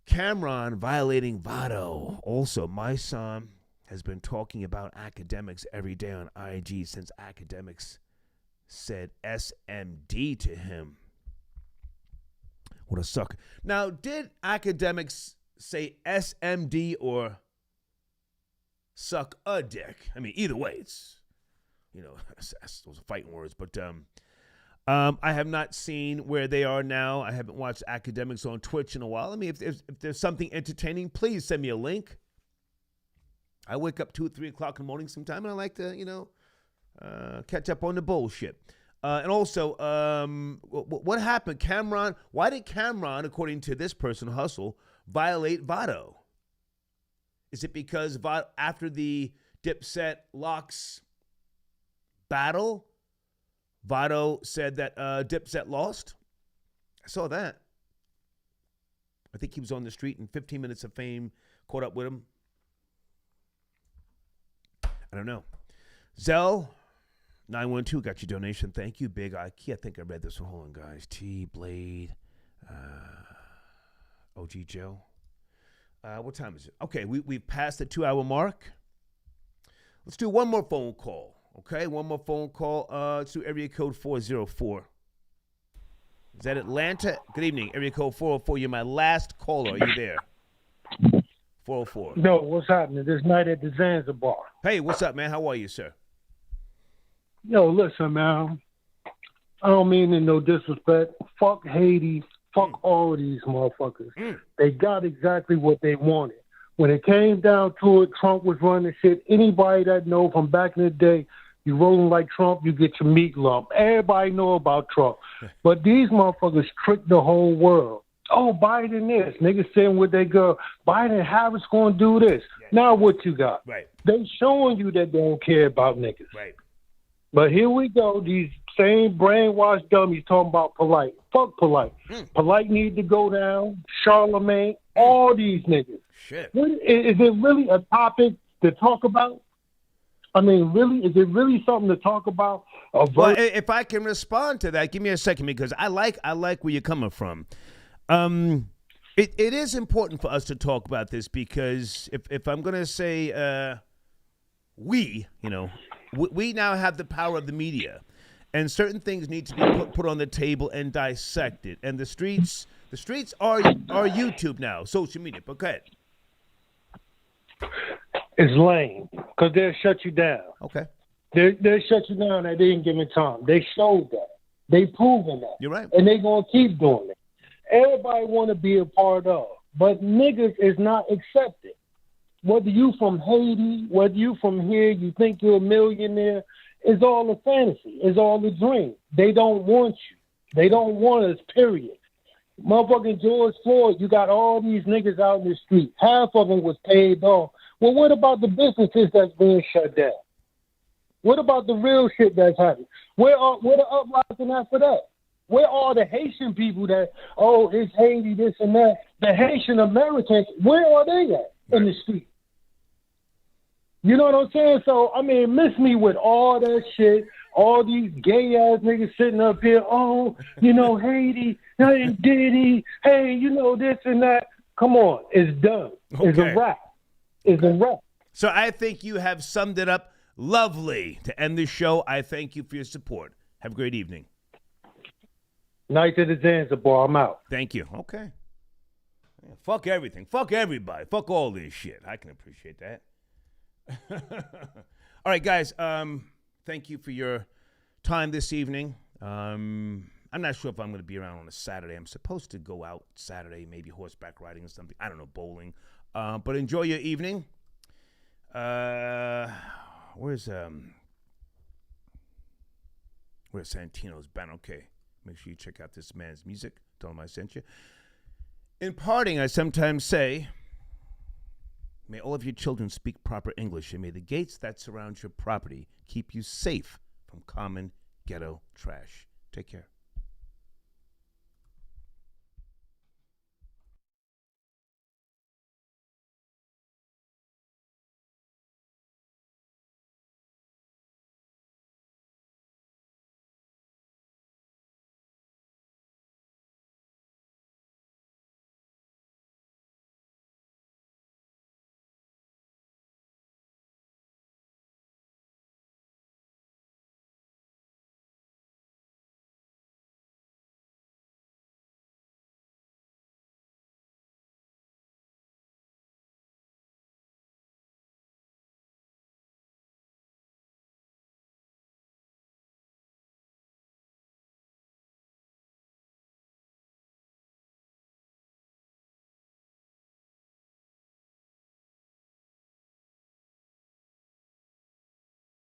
A: Cameron violating Vado. Also, my son has been talking about academics every day on IG since academics said SMD to him. What a sucker. Now, did academics say SMD or suck a dick? I mean, either way, it's, those are fighting words, but I have not seen where they are now. I haven't watched academics on Twitch in a while. I mean, if there's something entertaining, please send me a link. I wake up 2 or 3 o'clock in the morning sometime, and I like to, catch up on the bullshit. And also, what happened? Why did Cameron, according to this person, Hustle, violate Votto? Is it because after the Dipset Locks battle, Votto said that Dipset lost? I saw that. I think he was on the street and 15 Minutes of Fame caught up with him. I don't know. Zell 912 got your donation. Thank you, Big Ike. I think I read this one. Hold on, guys. T Blade, OG Joe. What time is it? Okay, we've passed the 2-hour mark. Let's do one more phone call. Okay, one more phone call. Let's do area code 404. Is that Atlanta? Good evening, area code 404. You're my last caller. Are you there? 404.
L: No, what's happening this night at the Zanzibar?
A: Hey, what's up, man? How are you, sir?
L: Yo, listen, man. I don't mean in no disrespect. Fuck Haiti. Fuck all of these motherfuckers. They got exactly what they wanted. When it came down to it, Trump was running shit. Anybody that know from back in the day, you rolling like Trump, you get your meat lump. Everybody know about Trump. But these motherfuckers tricked the whole world. Oh, Biden this. Niggas saying with their girl, Biden Harris going to do this. Yeah. Now what you got?
A: Right.
L: They showing you that they don't care about niggas.
A: Right.
L: But here we go. These same brainwashed dummies talking about Polight. Fuck Polight. Polight need to go down. Charlemagne. All these niggas.
A: Shit.
L: Is it really a topic to talk about? I mean, really? Is it really something to talk about?
A: Well, if I can respond to that, give me a second because I like where you're coming from. It is important for us to talk about this because if I'm going to say we now have the power of the media, and certain things need to be put on the table and dissected. And the streets are YouTube now, social media. But go ahead.
L: It's lame because they'll shut you down.
A: Okay.
L: They'll shut you down at any given time. They showed that. They proven that.
A: You're right.
L: And they're going to keep doing it. Everybody want to be a part of, but niggas is not accepted. Whether you from Haiti, whether you from here, you think you're a millionaire, it's all a fantasy. It's all a dream. They don't want you. They don't want us, period. Motherfucking George Floyd, you got all these niggas out in the street. Half of them was paid off. Well, what about the businesses that's being shut down? What about the real shit that's happening? Where the uprising after that? Where are the Haitian people that, it's Haiti, this and that? The Haitian Americans, where are they at in the street? You know what I'm saying? So, I mean, miss me with all that shit, all these gay-ass niggas sitting up here, Haiti, and Diddy, hey, this and that. Come on, it's done. Okay. It's a wrap. It's a wrap.
A: So I think you have summed it up lovely to end this show. I thank you for your support. Have a great evening.
L: Night to the Zanzibar. I'm out.
A: Thank you. Okay. Yeah, fuck everything. Fuck everybody. Fuck all this shit. I can appreciate that. All right, guys. Thank you for your time this evening. I'm not sure if I'm going to be around on a Saturday. I'm supposed to go out Saturday, maybe horseback riding or something. I don't know, bowling. But enjoy your evening. Where's Santino's band? Okay. Make sure you check out this man's music. Tell him I sent you. In parting, I sometimes say, may all of your children speak proper English, and may the gates that surround your property keep you safe from common ghetto trash. Take care.